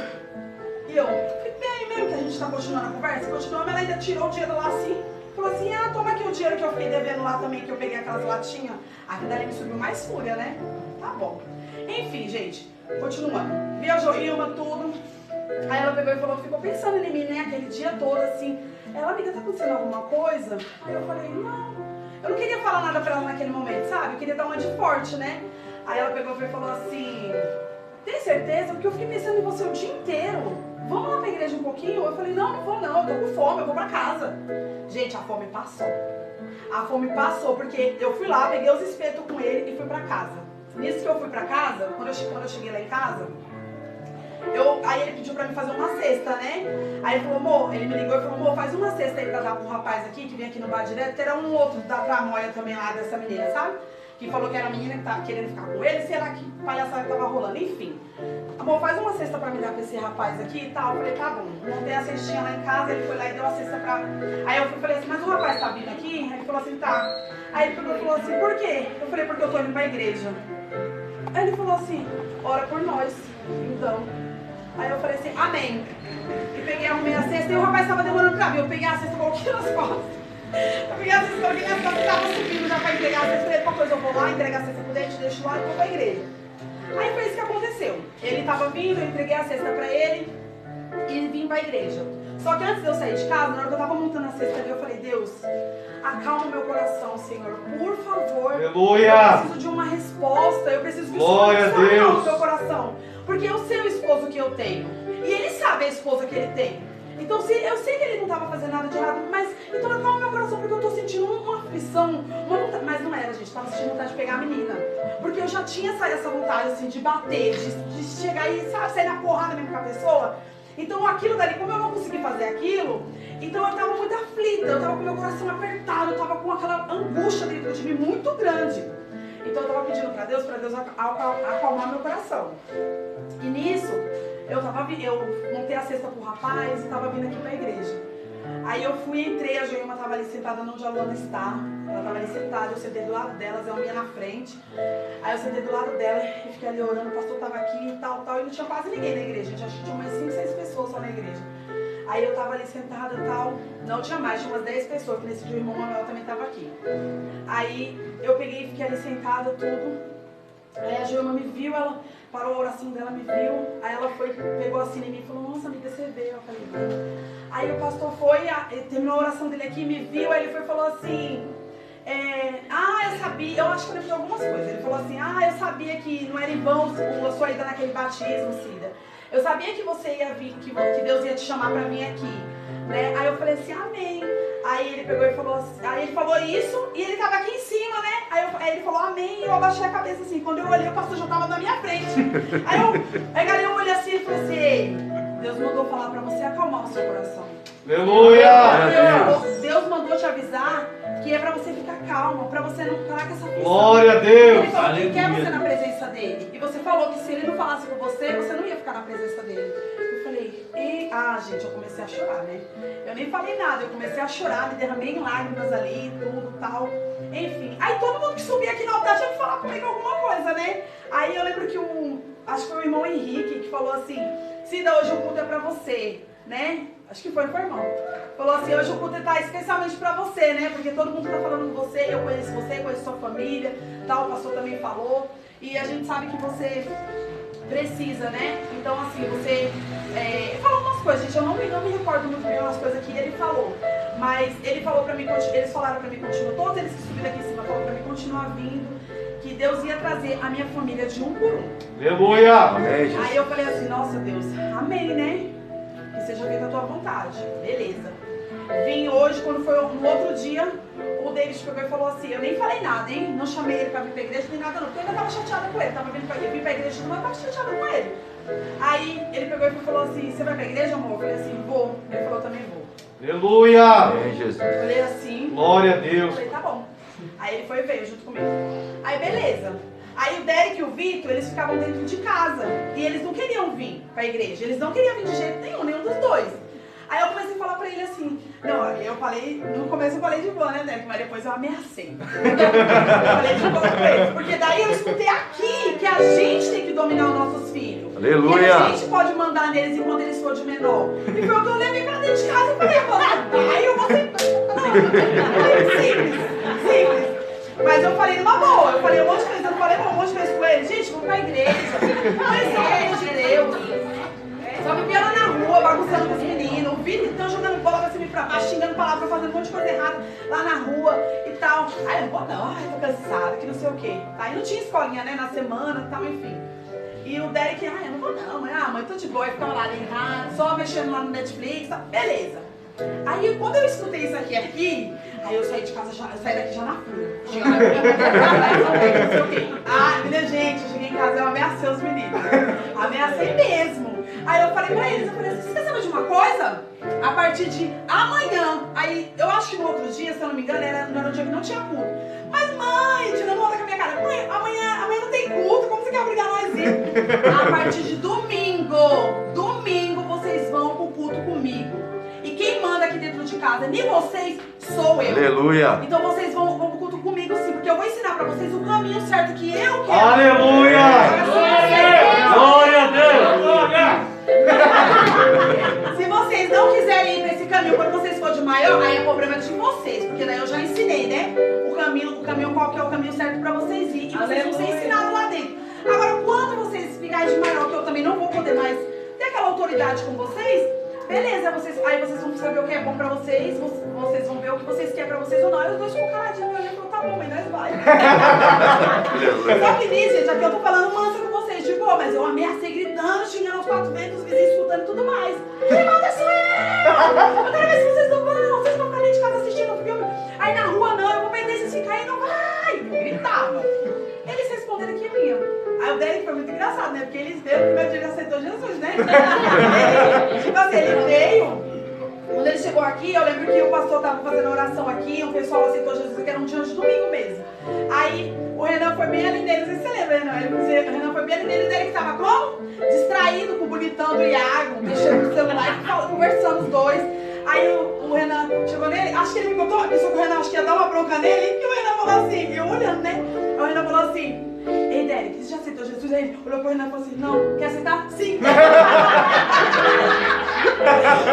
E eu, fiquei mesmo que a gente tá continuando a conversa. Continuamos, ela ainda tirou o dinheiro lá assim. Falou assim, ah, toma aqui o dinheiro que eu fiquei devendo lá também, que eu peguei aquelas latinhas. Aqui dali me subiu mais fúria, né? Tá bom. Enfim, gente, continuando. Vi a Joilma, tudo. Aí ela pegou e falou, ficou pensando em mim, né, aquele dia todo, assim. Ela, amiga, tá acontecendo alguma coisa? Aí eu falei, não. Eu não queria falar nada pra ela naquele momento, sabe? Eu queria dar uma de forte, né? Aí ela pegou e falou assim, tem certeza? Porque eu fiquei pensando em você o dia inteiro. Vamos lá pra igreja um pouquinho? Eu falei, não, não vou não, eu tô com fome, eu vou pra casa. Gente, a fome passou. A fome passou, porque eu fui lá, peguei os espetos com ele e fui pra casa. Nisso que eu fui pra casa, quando eu cheguei lá em casa, aí ele pediu pra mim fazer uma cesta, né? Aí ele falou, amor, ele me ligou e falou, amor, faz uma cesta aí pra dar pro rapaz aqui, que vem aqui no bar direto, que era um outro da tramóia também lá dessa menina, sabe? Que falou que era a menina que tava querendo ficar com ele, sei lá que palhaçada que tava rolando, enfim. Amor, faz uma cesta pra me dar pra esse rapaz aqui e tal. Eu falei, tá bom. Montei a cestinha lá em casa, ele foi lá e deu a cesta pra... Aí eu falei assim, mas o rapaz tá vindo aqui? Aí ele falou assim, tá. Aí ele falou assim, por quê? Eu falei, porque eu tô indo pra igreja. Aí ele falou assim, ora por nós, então. Aí eu falei assim, amém. E peguei, arrumei a cesta e o rapaz tava demorando pra vir. Eu peguei a cesta e coloquei nas costas. Eu peguei a cesta, coloquei nas costas, tava subindo já pra entregar a cesta. Falei, qualquer coisa eu vou lá, entregar a cesta pro dente, deixo lá e vou pra igreja. Aí foi isso que aconteceu. Ele tava vindo, eu entreguei a cesta pra ele e vim pra igreja. Só que antes de eu sair de casa, na hora que eu tava montando a cesta ali, eu falei, Deus, acalma meu coração, Senhor, por favor. Aleluia! Eu preciso de uma resposta, eu preciso que o Senhor acalme o meu coração. Porque eu sei o esposo que eu tenho. E ele sabe a esposa que ele tem. Então, eu sei que ele não estava fazendo nada de errado, mas então acalma meu coração, porque eu estou sentindo uma aflição, mas não era, gente, estava sentindo vontade de pegar a menina. Porque eu já tinha essa vontade, assim, de bater, de chegar e, sabe, sair na porrada mesmo com a pessoa. Então, aquilo dali, como eu não consegui fazer aquilo, então eu estava muito aflita, eu estava com meu coração apertado, eu estava com aquela angústia dentro de mim muito grande. Então, eu estava pedindo para Deus acalmar meu coração. E nisso, eu montei a cesta pro rapaz e tava vindo aqui pra igreja. Aí eu fui, entrei, a Joelma tava ali sentada onde a Luana está. Ela tava ali sentada, eu sentei do lado dela, ela ia na frente. Aí eu sentei do lado dela e fiquei ali orando, o pastor tava aqui e tal, e não tinha quase ninguém na igreja. Gente, acho que tinha umas 5, 6 pessoas só na igreja. Aí eu tava ali sentada e tal, não tinha mais, tinha umas 10 pessoas, que nesse dia o irmão Manuel também tava aqui. Aí eu peguei e fiquei ali sentada, tudo. Aí a Joelma me viu, ela parou a oração dela, me viu. Aí ela foi, pegou assim em mim e falou, nossa amiga, você veio? Eu falei, veio. Aí o pastor foi, terminou a oração dele aqui, me viu, aí ele foi e falou assim, eu sabia, eu acho que eu lembro de algumas coisas. Ele falou assim, eu sabia que não era em vão a sua ida naquele batismo, Cida. Eu sabia que você ia vir, que Deus ia te chamar pra vir aqui, né? Aí eu falei assim, amém. Aí ele pegou e falou assim, aí ele falou isso e ele tava aqui em cima, né? Aí ele falou amém e eu abaixei a cabeça assim. Quando eu olhei, o pastor já tava na minha frente. Aí eu olhei assim e falei assim, ei, Deus mandou falar pra você acalmar o seu coração. Aleluia! Deus mandou te avisar que é pra você ficar calma, pra você não parar com essa aflição. Glória a Deus! Ele falou que quer você na presença dele. E você falou que se ele não falasse com você, você não ia ficar na presença dele. Eu falei, gente, eu comecei a chorar, né? Eu nem falei nada, eu comecei a chorar, me derramei em lágrimas ali, tudo, tal. Enfim, aí todo mundo que subia aqui no altar tinha que falar comigo alguma coisa, né? Aí eu lembro que acho que foi o irmão Henrique que falou assim, Cida, hoje o culto é pra você, né? Acho que foi o irmão. Falou assim, hoje o culto tá especialmente pra você, né? Porque todo mundo tá falando de você, eu conheço você, conheço sua família, tal, o pastor também falou. E a gente sabe que você precisa, né? Então, assim, você falou umas coisas, gente, eu não me recordo muito bem umas coisas que ele falou. Mas ele falou pra mim, eles falaram pra mim continuar, todos eles que subiram aqui em cima falaram pra mim continuar vindo, que Deus ia trazer a minha família de um por um. Aleluia! Aí eu falei assim, nossa Deus, amém, né? Que seja feita a tua vontade. Beleza. Vim hoje, quando foi no outro dia, o David pegou e falou assim, eu nem falei nada, hein? Não chamei ele pra vir pra igreja, nem nada não, porque eu ainda tava chateada com ele. Eu vim pra igreja, mas eu tava chateada com ele. Aí ele pegou e falou assim, você vai pra igreja, amor? Eu falei assim, vou. Ele falou, também vou. Aleluia! Amém, Jesus. Eu falei assim. Glória a Deus. Eu falei, tá bom. Aí ele foi e veio junto comigo. Aí beleza. Aí o Derek e o Vitor, eles ficavam dentro de casa. E eles não queriam vir pra igreja. Eles não queriam vir de jeito nenhum dos dois. Aí eu comecei a falar pra ele assim, eu falei, no começo eu falei de boa, né, Derek? Mas depois eu ameacei. Eu falei de boa com eles. Porque daí eu escutei aqui que a gente tem que dominar os nossos filhos. Aleluia! E a gente pode mandar neles enquanto eles for de menor. E foi o que eu levei pra dentro de casa e falei, aí eu vou ser... Simples. Mas eu falei numa boa, eu falei um monte de coisa, eu não falei um monte de coisa com eles. Gente, vamos pra igreja, conhecer o reino de Deus. Só me pela na fazendo um monte de coisa errada lá na rua e tal. Aí eu não vou não, ai, tô cansada, que não sei o quê. Aí não tinha escolinha, né, na semana e tal, enfim. E o Derek, ai, eu não vou não, mãe, tô de boa, eu ficava lá ligado, só mexendo lá no Netflix, tá? Beleza. Aí quando eu escutei isso aqui, aí eu saí de casa, eu saí daqui já na fúria. Não sei o quê. Ah, minha gente, eu cheguei em casa, eu ameacei os meninos. Ameacei mesmo. Aí eu falei pra eles, assim, você quer saber de uma coisa? A partir de amanhã, aí eu acho que no outro dia, se eu não me engano, era um dia que não tinha culto. Mas mãe, tirando onda com a minha cara, mãe, amanhã não tem culto, como você quer obrigar nós a ir? A partir de domingo vocês vão pro culto comigo. E quem manda aqui dentro de casa, nem vocês, sou eu. Aleluia. Então vocês vão pro culto comigo sim, porque eu vou ensinar pra vocês o caminho certo que eu quero. Aleluia. Glória a Deus. Se vocês não quiserem ir pra esse caminho, quando vocês for de maior, aí é problema de vocês, porque daí eu já ensinei, né? O caminho qual que é o caminho certo pra vocês ir. E vocês vão ser ensinados lá dentro. Agora, quando vocês ficarem de maior, que eu também não vou poder mais ter aquela autoridade com vocês, beleza, aí vocês vão saber o que é bom pra vocês, vocês vão ver o que vocês querem pra vocês ou não. E os dois ficam caladinhos olhando e falam, tá bom, mãe, nós vai. Só que nisso, gente, aqui eu tô falando mansa com vocês, de boa, mas eu ameacei gritando, xingando aos 4 ventos, os vizinhos escutando e tudo mais. Quem manda sou eu! Eu quero ver se vocês não vão, vocês vão ficar ali de casa assistindo o filme. Aí na rua não, eu vou vender vocês ficarem, não vai! Eu gritava. Eles responderam aqui minha. Aí o Derek foi muito engraçado, né? Porque eles veio, no primeiro dia ele aceitou Jesus, né? Tipo assim, ele veio. Quando ele chegou aqui, eu lembro que o pastor estava fazendo oração aqui, o pessoal aceitou Jesus, que era um dia de domingo mesmo. Aí o Renan foi bem ali nele, não sei se você lembra, Renan. O Renan foi bem ali nele, ele estava como? Distraído com o bonitão do Iago, mexendo no celular e conversando os dois. Aí o Renan chegou nele, acho que ele me contou isso, que o Renan acho que ia dar uma bronca nele, e o Renan falou assim, eu olhando, né? Aí o Renan falou assim, ei, Derek, você já aceitou Jesus? Aí ele olhou pro Renan e falou assim, não, quer aceitar? Sim.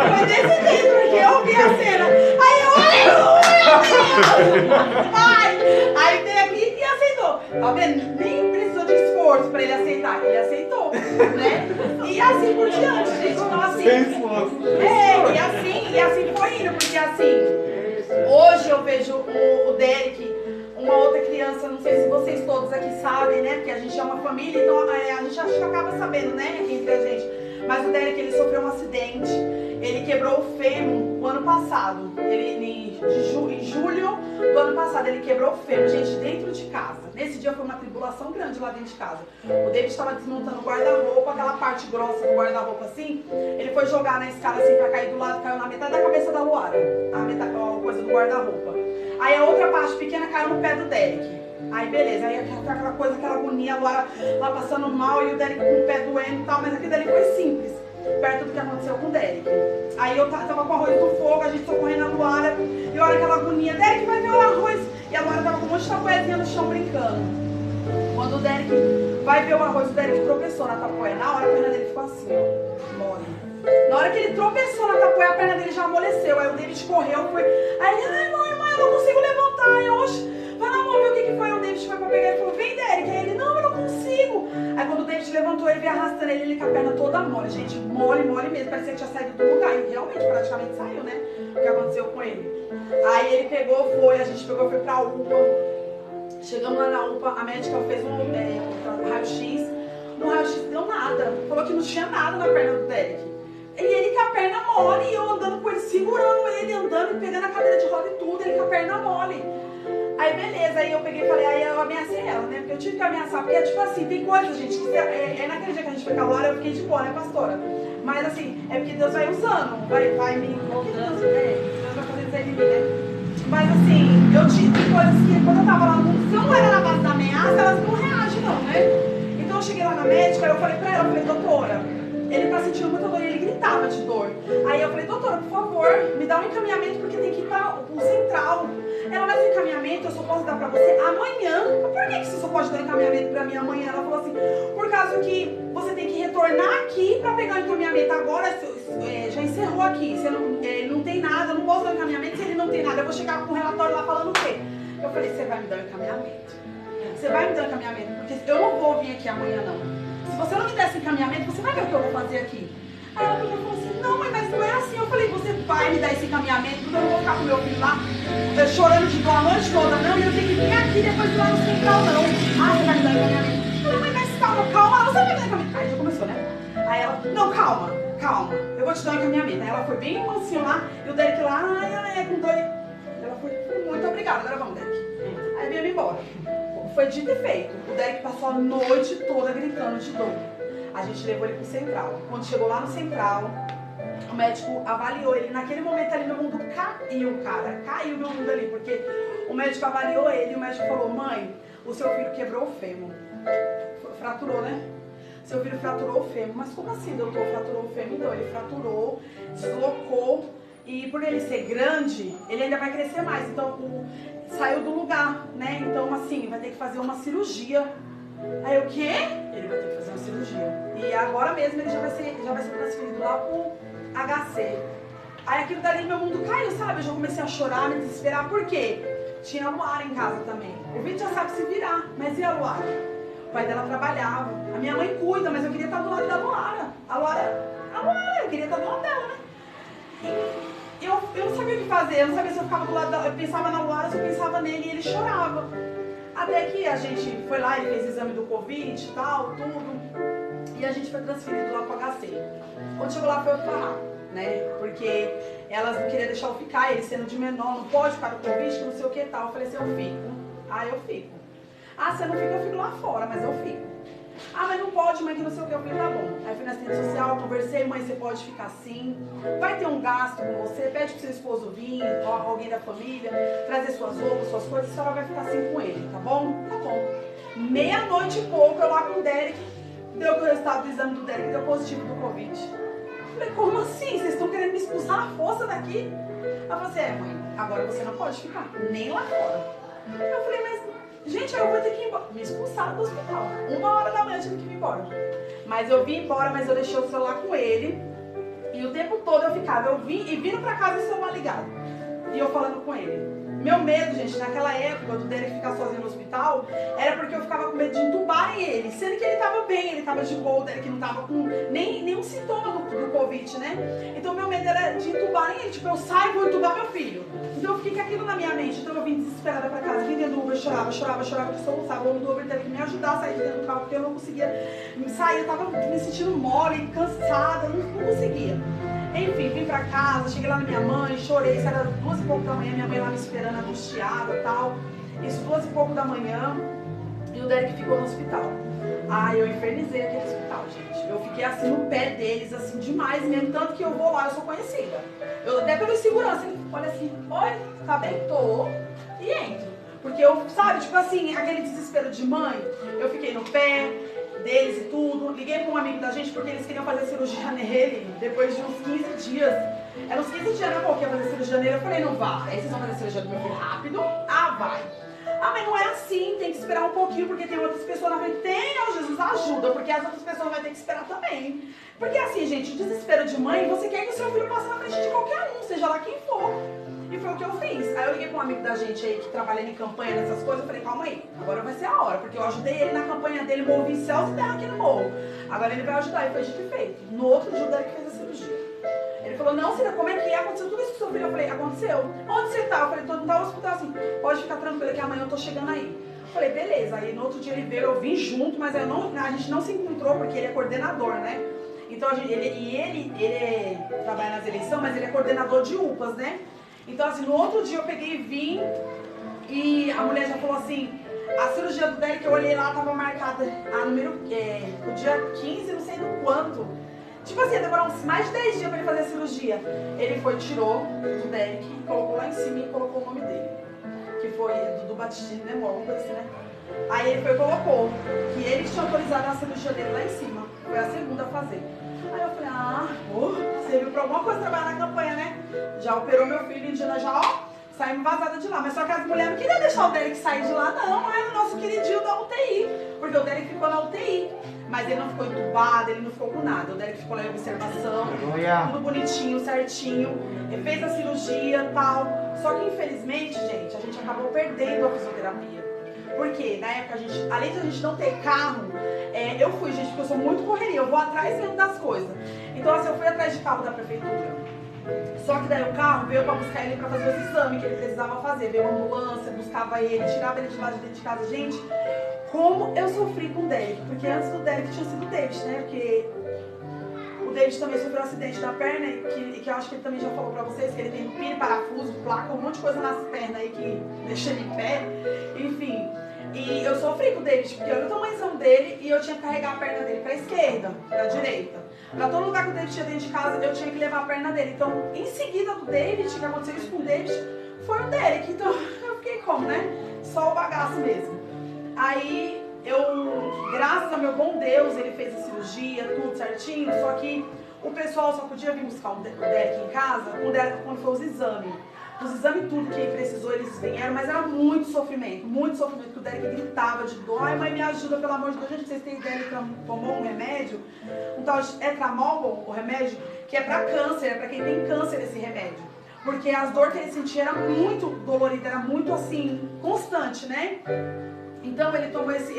Foi desse jeito, porque eu vi a cena. Aí eu, aleluia, ai. Aí veio aqui e aceitou. Tá vendo? Nem precisou de esforço pra ele aceitar. Ele aceitou, né? E assim por diante, gente. Então assim, e assim foi indo, porque assim, hoje eu vejo o Derek, uma outra criança, não sei se vocês todos aqui sabem, né? Porque a gente é uma família, então a gente acho que acaba sabendo, né? Entre a gente. Mas o Derek, ele sofreu um acidente. Ele quebrou o fêmur no ano passado. Em julho do ano passado, ele quebrou o fêmur, gente, dentro de casa. Nesse dia foi uma tribulação grande lá dentro de casa. O David estava desmontando o guarda-roupa, aquela parte grossa do guarda-roupa assim. Ele foi jogar na escada assim pra cair do lado, caiu na metade da cabeça da Luara. A coisa do guarda-roupa. Aí a outra parte pequena caiu no pé do Derek. Aí beleza, aí aquela coisa, aquela agonia, a Luara lá passando mal e o Derek com o pé doendo e tal, mas aquilo dali foi simples, perto do que aconteceu com o Derek. Aí eu tava com o arroz no fogo, a gente socorrendo a Luara, e olha aquela agonia, Derek vai ver o arroz, e a Luara tava com um monte de tapoezinha no chão brincando. Quando o Derek vai ver o arroz, o Derek tropeçou na tapoeira, na hora a perna dele ficou assim, ó, mole. Na hora que ele tropeçou na tapoeira, a perna dele já amoleceu, aí o David correu, foi, aí ele, ai mãe, eu não consigo levantar, aí oxe. Vai lá, ver o que foi. O David foi pra pegar e falou, vem, Derek. Aí ele, não, eu não consigo. Aí quando o David levantou, ele veio arrastando ele com a perna toda mole, gente. Mole mesmo. Parecia que tinha saído do lugar. E realmente, praticamente saiu, né? O que aconteceu com ele. Aí ele a gente pegou, foi pra UPA. Chegamos lá na UPA, a médica fez um raio-x. No raio-x deu nada. Falou que não tinha nada na perna do Derek. E ele com a perna mole, e eu andando com ele, segurando ele, andando e pegando a cadeira de roda e tudo, ele com a perna mole. Aí beleza, aí eu peguei e falei, aí eu ameacei ela, né? Porque eu tive que ameaçar, porque é tipo assim, tem coisa, gente, que naquele dia que a gente foi com a Laura, eu fiquei de boa, né, pastora? Mas assim, é porque Deus vai usando, vai me... O que Deus vai fazer dizer de mim, né? Mas assim, eu tive coisas que quando eu tava lá, se eu não era na base da ameaça, elas não reagem não, né? Então eu cheguei lá na médica, eu falei pra ela, eu falei, doutora, ele tá sentindo muita dor e ele gritava de dor. Aí eu falei, doutora, por favor, me dá um encaminhamento porque tem que ir para o central. Ela, mas o encaminhamento eu só posso dar pra você amanhã. Por que você só pode dar um encaminhamento pra mim amanhã? Ela falou assim, por causa que você tem que retornar aqui pra pegar o encaminhamento. Agora já encerrou aqui, você não tem nada, eu não posso dar um encaminhamento se ele não tem nada. Eu vou chegar com um relatório lá falando o quê? Eu falei, você vai me dar um encaminhamento. Você vai me dar um encaminhamento, porque eu não vou vir aqui amanhã não. Se você não me der esse encaminhamento, você vai ver o que eu vou fazer aqui. Aí ela falou assim, não mãe, mas não é assim. Eu falei, você pai me dá esse encaminhamento, porque eu não vou ficar com meu filho lá chorando de dor a noite toda, não, e eu tenho que vir aqui depois lá no central, não. Ah, você vai me dar encaminhamento? Eu falei, mãe, mas calma, você vai me dar encaminhamento. Aí já começou, né? Aí ela, não, calma, eu vou te dar um encaminhamento. Aí ela foi bem mansinho lá, e o Derek lá, com dor. Ela foi, muito obrigada, agora vamos, Derek. Aí veio embora. Foi dito e feito. O Derek passou a noite toda gritando de dor. A gente levou ele pro central. Quando chegou lá no central, o médico avaliou ele. Naquele momento ali, meu mundo caiu, cara. Caiu meu mundo ali, porque o médico avaliou ele e o médico falou, mãe, o seu filho quebrou o fêmur. Fraturou, né? Seu filho fraturou o fêmur. Mas como assim, doutor, fraturou o fêmur? Então, ele fraturou, deslocou. E por ele ser grande, ele ainda vai crescer mais. Então, saiu do lugar, né? Então, assim, vai ter que fazer uma cirurgia. Aí, o quê? Ele vai ter que fazer uma cirurgia. E agora mesmo ele já vai ser transferido lá pro HC. Aí, aquilo dali, meu mundo caiu, sabe? Eu já comecei a chorar, me desesperar. Por quê? Tinha a Luara em casa também. O Vitor já sabe se virar, mas e a Luara? O pai dela trabalhava. A minha mãe cuida, mas eu queria estar do lado da Luara. A Luara, eu queria estar do lado dela, né? E eu não sabia o que fazer, eu não sabia se eu ficava do lado dela, eu pensava na Luara, se eu pensava nele e ele chorava. Até que a gente foi lá, ele fez exame do Covid e tal, tudo. E a gente foi transferido lá pro HC. Quando chegou lá foi outro barraco, né? Porque elas não queriam deixar eu ficar, ele sendo de menor, não pode ficar no Covid, não sei o que e tal. Eu falei assim, eu fico. Ah, eu fico. Ah, você não fica, eu fico lá fora, mas eu fico. Ah, mas não pode, mãe, que não sei o que. Eu falei, tá bom. Aí fui na assistente social, conversei, mãe, você pode ficar assim. Vai ter um gasto com você, pede pro seu esposo vir, ou alguém da família, trazer suas roupas, suas coisas, a senhora vai ficar assim com ele, tá bom? Tá bom. Meia-noite e pouco, eu lá com o Derek, deu que o resultado do exame do Derek deu positivo do Covid. Eu falei, como assim? Vocês estão querendo me expulsar à força daqui? Ela falou assim, mãe, agora você não pode ficar, nem lá fora. Eu falei, mas... gente, eu vou ter que ir embora. Me expulsaram do hospital. 1h da manhã eu tive que ir embora. Mas eu vim embora, mas eu deixei o celular com ele. E o tempo todo eu ficava. Eu vim e vindo pra casa e o celular ligado. E eu falando com ele. Meu medo, gente, naquela época do Derek ficar sozinho no hospital, era porque eu ficava com medo de entubarem ele. Sendo que ele tava bem, ele tava de boa, o Derek não tava com nenhum sintoma do Covid, né? Então meu medo era de entubarem ele. Tipo, eu saio e vou entubar meu filho. Então eu fiquei com aquilo na minha mente. Então eu vim desesperada pra casa, vim dentro do Uber, chorava, porque soluçava. O homem do Uber teve que me ajudar a sair de dentro do carro, porque eu não conseguia sair. Eu tava me sentindo mole, cansada, não conseguia. Enfim, vim pra casa, cheguei lá na minha mãe, chorei, isso era 2h e pouco da manhã, minha mãe lá me esperando, angustiada e tal. Isso 2h e pouco da manhã, e o Derek ficou no hospital. Ah, eu infernizei aquele hospital, gente. Eu fiquei assim no pé deles, assim, demais mesmo, tanto que eu vou lá, eu sou conhecida. Eu até pelo segurança, ele olha assim, oi, tá bem? Tô, e entro. Porque eu, sabe, tipo assim, aquele desespero de mãe, eu fiquei no pé deles e tudo, liguei para um amigo da gente porque eles queriam fazer cirurgia nele depois de uns 15 dias. Era uns 15 dias, né, pô, que ia fazer cirurgia nele. Eu falei, não vai, aí vocês vão fazer cirurgia do meu filho rápido? Ah, vai. Ah, mas não é assim, tem que esperar um pouquinho porque tem outras pessoas na frente. Tem, ó, Jesus, ajuda, porque as outras pessoas vão ter que esperar também. Porque assim, gente, o desespero de mãe, você quer que o seu filho passe na frente de qualquer um, seja lá quem for. E foi o que eu fiz. Aí eu liguei para um amigo da gente aí que trabalha em campanha nessas coisas. Eu falei, calma aí, agora vai ser a hora. Porque eu ajudei ele na campanha dele, movi céus e terra aqui no morro. Agora ele vai ajudar. E foi dito e feito. No outro dia o Derek fez a cirurgia. Ele falou, não, Cida, como é que é? Aconteceu tudo isso com o seu filho? Eu falei, aconteceu. Onde você tá? Eu falei, tô no hospital assim. Pode ficar tranquila que amanhã eu tô chegando aí. Eu falei, beleza. Aí no outro dia ele veio, eu vim junto, mas a gente não se encontrou porque ele é coordenador, né? Então ele trabalha nas eleições, mas ele é coordenador de UPAs, né? Então, assim, no outro dia eu peguei e vim e a mulher já falou assim, a cirurgia do Derek, eu olhei lá, tava marcada o dia 15, não sei do quanto. Tipo assim, demorou mais de 10 dias pra ele fazer a cirurgia. Ele foi, tirou do Derek, colocou lá em cima e colocou o nome dele. Que foi Dudu Batistini, né, alguma coisa assim, né? Aí ele foi e colocou que ele tinha autorizado a cirurgia dele lá em cima. Foi a segunda a fazer. Aí eu falei, serviu pra alguma coisa trabalhar na campanha, né? Já operou meu filho, Indiana já, saímos vazada de lá. Mas só que as mulheres não queriam deixar o Derek sair de lá, não. Era o nosso queridinho da UTI. Porque o Derek ficou na UTI. Mas ele não ficou entubado, ele não ficou com nada. O Derek ficou lá em observação, tudo bonitinho, certinho. Ele fez a cirurgia e tal. Só que infelizmente, gente, a gente acabou perdendo a fisioterapia. Porque na época, além de a gente não ter carro, eu fui, gente, porque eu sou muito correria, eu vou atrás mesmo das coisas. Então, assim, eu fui atrás de carro da prefeitura. Só que daí o carro veio pra buscar ele pra fazer os exames que ele precisava fazer. Veio uma ambulância, buscava ele, tirava ele de lá de dentro de casa. Gente, como eu sofri com o Derek. Porque antes do Derek tinha sido o David, né? Porque o David também sofreu um acidente da perna, que eu acho que ele também já falou pra vocês, que ele tem pino, parafuso, placa, um monte de coisa nas pernas aí que deixa ele em pé. Enfim, e eu sofri com o David, porque olha o tamanhozão dele e eu tinha que carregar a perna dele pra esquerda, pra direita. Pra todo lugar que o David tinha dentro de casa, eu tinha que levar a perna dele. Então, em seguida do David, que aconteceu isso com o David, foi o Derek. Então, eu fiquei como, né? Só o bagaço mesmo. Aí, graças ao meu bom Deus, ele fez a cirurgia, tudo certinho. Só que o pessoal só podia vir buscar o Derek em casa quando foi os exames. Os exames tudo que precisou, eles vieram, mas era muito sofrimento, que o Derek gritava de dor. Ai, mãe, me ajuda, pelo amor de Deus. Gente, vocês têm ideia, ele tomou um remédio, um tal de Etramol, o remédio, que é pra câncer, é pra quem tem câncer esse remédio. Porque as dores que ele sentia era muito dolorida, era muito assim, constante, né? Então ele tomou esse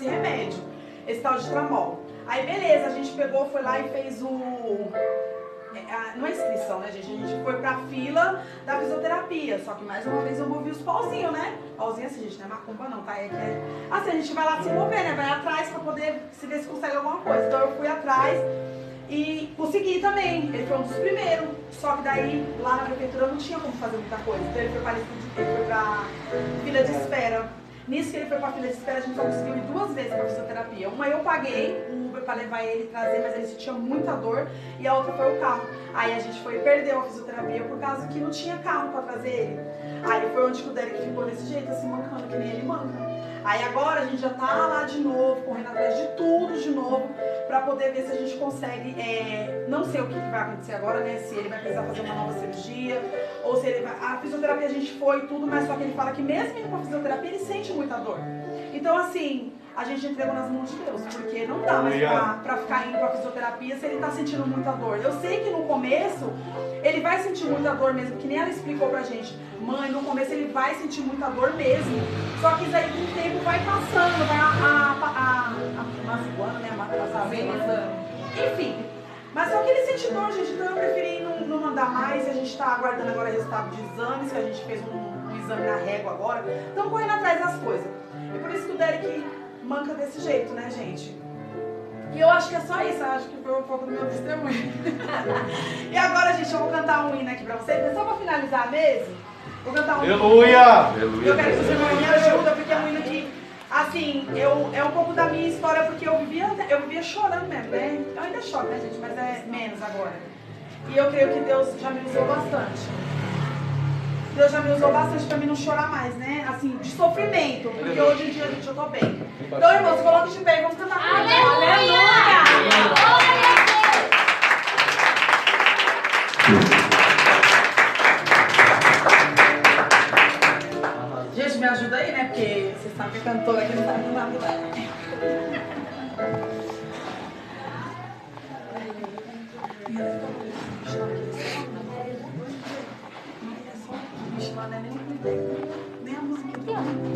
remédio, esse tal de Tramol. Aí beleza, a gente pegou, foi lá e fez não é inscrição, né, gente? A gente foi pra fila da fisioterapia. Só que mais uma vez eu movi os pauzinhos, né? Pauzinho assim, gente, não é macumba não, tá? Assim, a gente vai lá se mover, né? Vai atrás pra poder se ver se consegue alguma coisa. Então eu fui atrás e consegui também. Ele foi um dos primeiros. Só que daí, lá na prefeitura não tinha como fazer muita coisa. Então ele foi pra fila de espera. Nisso que ele foi pra fila de espera, a gente só conseguiu ir 2 vezes pra fisioterapia. Uma eu paguei o Uber pra levar ele e trazer, mas ele sentia muita dor. E a outra foi o carro. Aí a gente foi e perdeu a fisioterapia por causa que não tinha carro pra trazer ele. Aí foi onde que o Derek ficou desse jeito, assim, mancando, que nem ele manca. Aí agora a gente já tá lá de novo, correndo atrás de tudo de novo, pra poder ver se a gente consegue, não sei o que vai acontecer agora, né, se ele vai precisar fazer uma nova cirurgia, ou se ele vai... A fisioterapia a gente foi e tudo, mas só que ele fala que mesmo indo pra fisioterapia, ele sente muita dor. Então assim, a gente entregou nas mãos de Deus, porque não dá mais pra ficar indo pra fisioterapia se ele tá sentindo muita dor. Eu sei que no começo, ele vai sentir muita dor mesmo, que nem ela explicou pra gente. Mãe, no começo ele vai sentir muita dor mesmo. Só que isso aí com o tempo vai passando, vai amaziguando, né? Enfim. Mas só que ele sente dor, gente, então eu preferi não mandar mais. A gente tá aguardando agora o resultado de exames, que a gente fez um exame na régua agora. Estamos correndo atrás das coisas. E por isso que o Derek manca desse jeito, né, gente? E eu acho que é só isso, eu acho que foi um pouco do meu testemunho. E agora, gente, eu vou cantar um hino aqui pra vocês, só pra finalizar mesmo. Vou cantar um hino. Aleluia! Eu quero que você me ajuda, porque é um hino que, assim, é um pouco da minha história, porque eu vivia chorando mesmo, né? Eu ainda choro, né, gente? Mas é menos agora. E eu creio que Deus já me usou bastante. Deus já me usou bastante pra mim não chorar mais, né? Assim, de sofrimento. Porque hoje em dia, gente, eu tô bem. Então, irmãos, coloque de pé e vamos cantar. Aleluia! Gente, me ajuda aí, né? Porque vocês sabem que a cantora aqui não tá muito nada, né? Nem a música.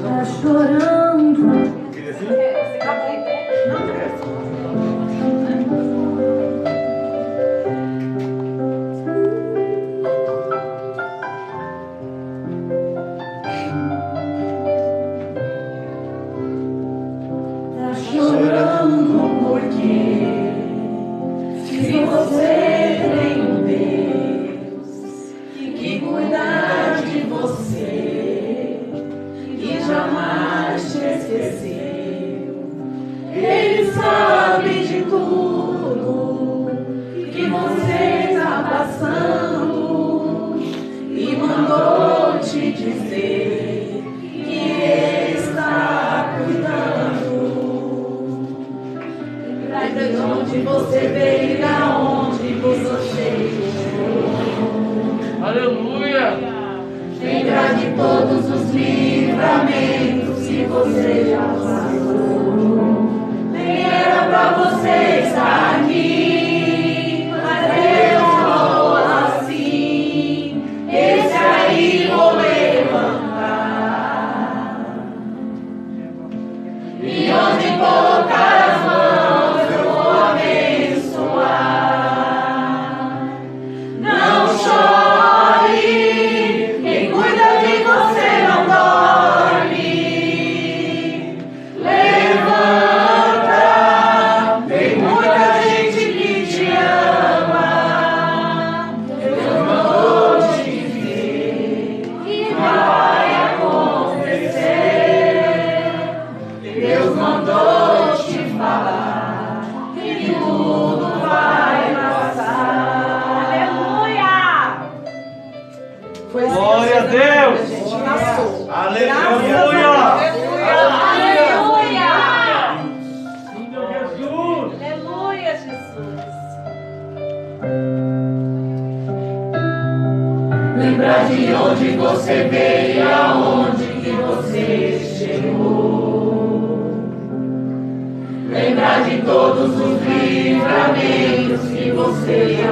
Tá chorando. Queria assim? Tá bom. Não, é assim. Tá chorando porque se você tem um Deus que cuida de você e jamais te esqueceu. Ele sabe de tudo que você está passando e mandou te dizer que Ele está cuidando. Lembra de onde você veio e da onde você chegou. Aleluia! Lembra de todos os livramentos que você já passou. Nem era pra você estar aqui, mas Deus falou assim: esse aí vou levantar. E onde colocar as mãos eu vou abençoar. Não chore. Lembrar de onde você veio e aonde que você chegou. Lembrar de todos os livramentos que você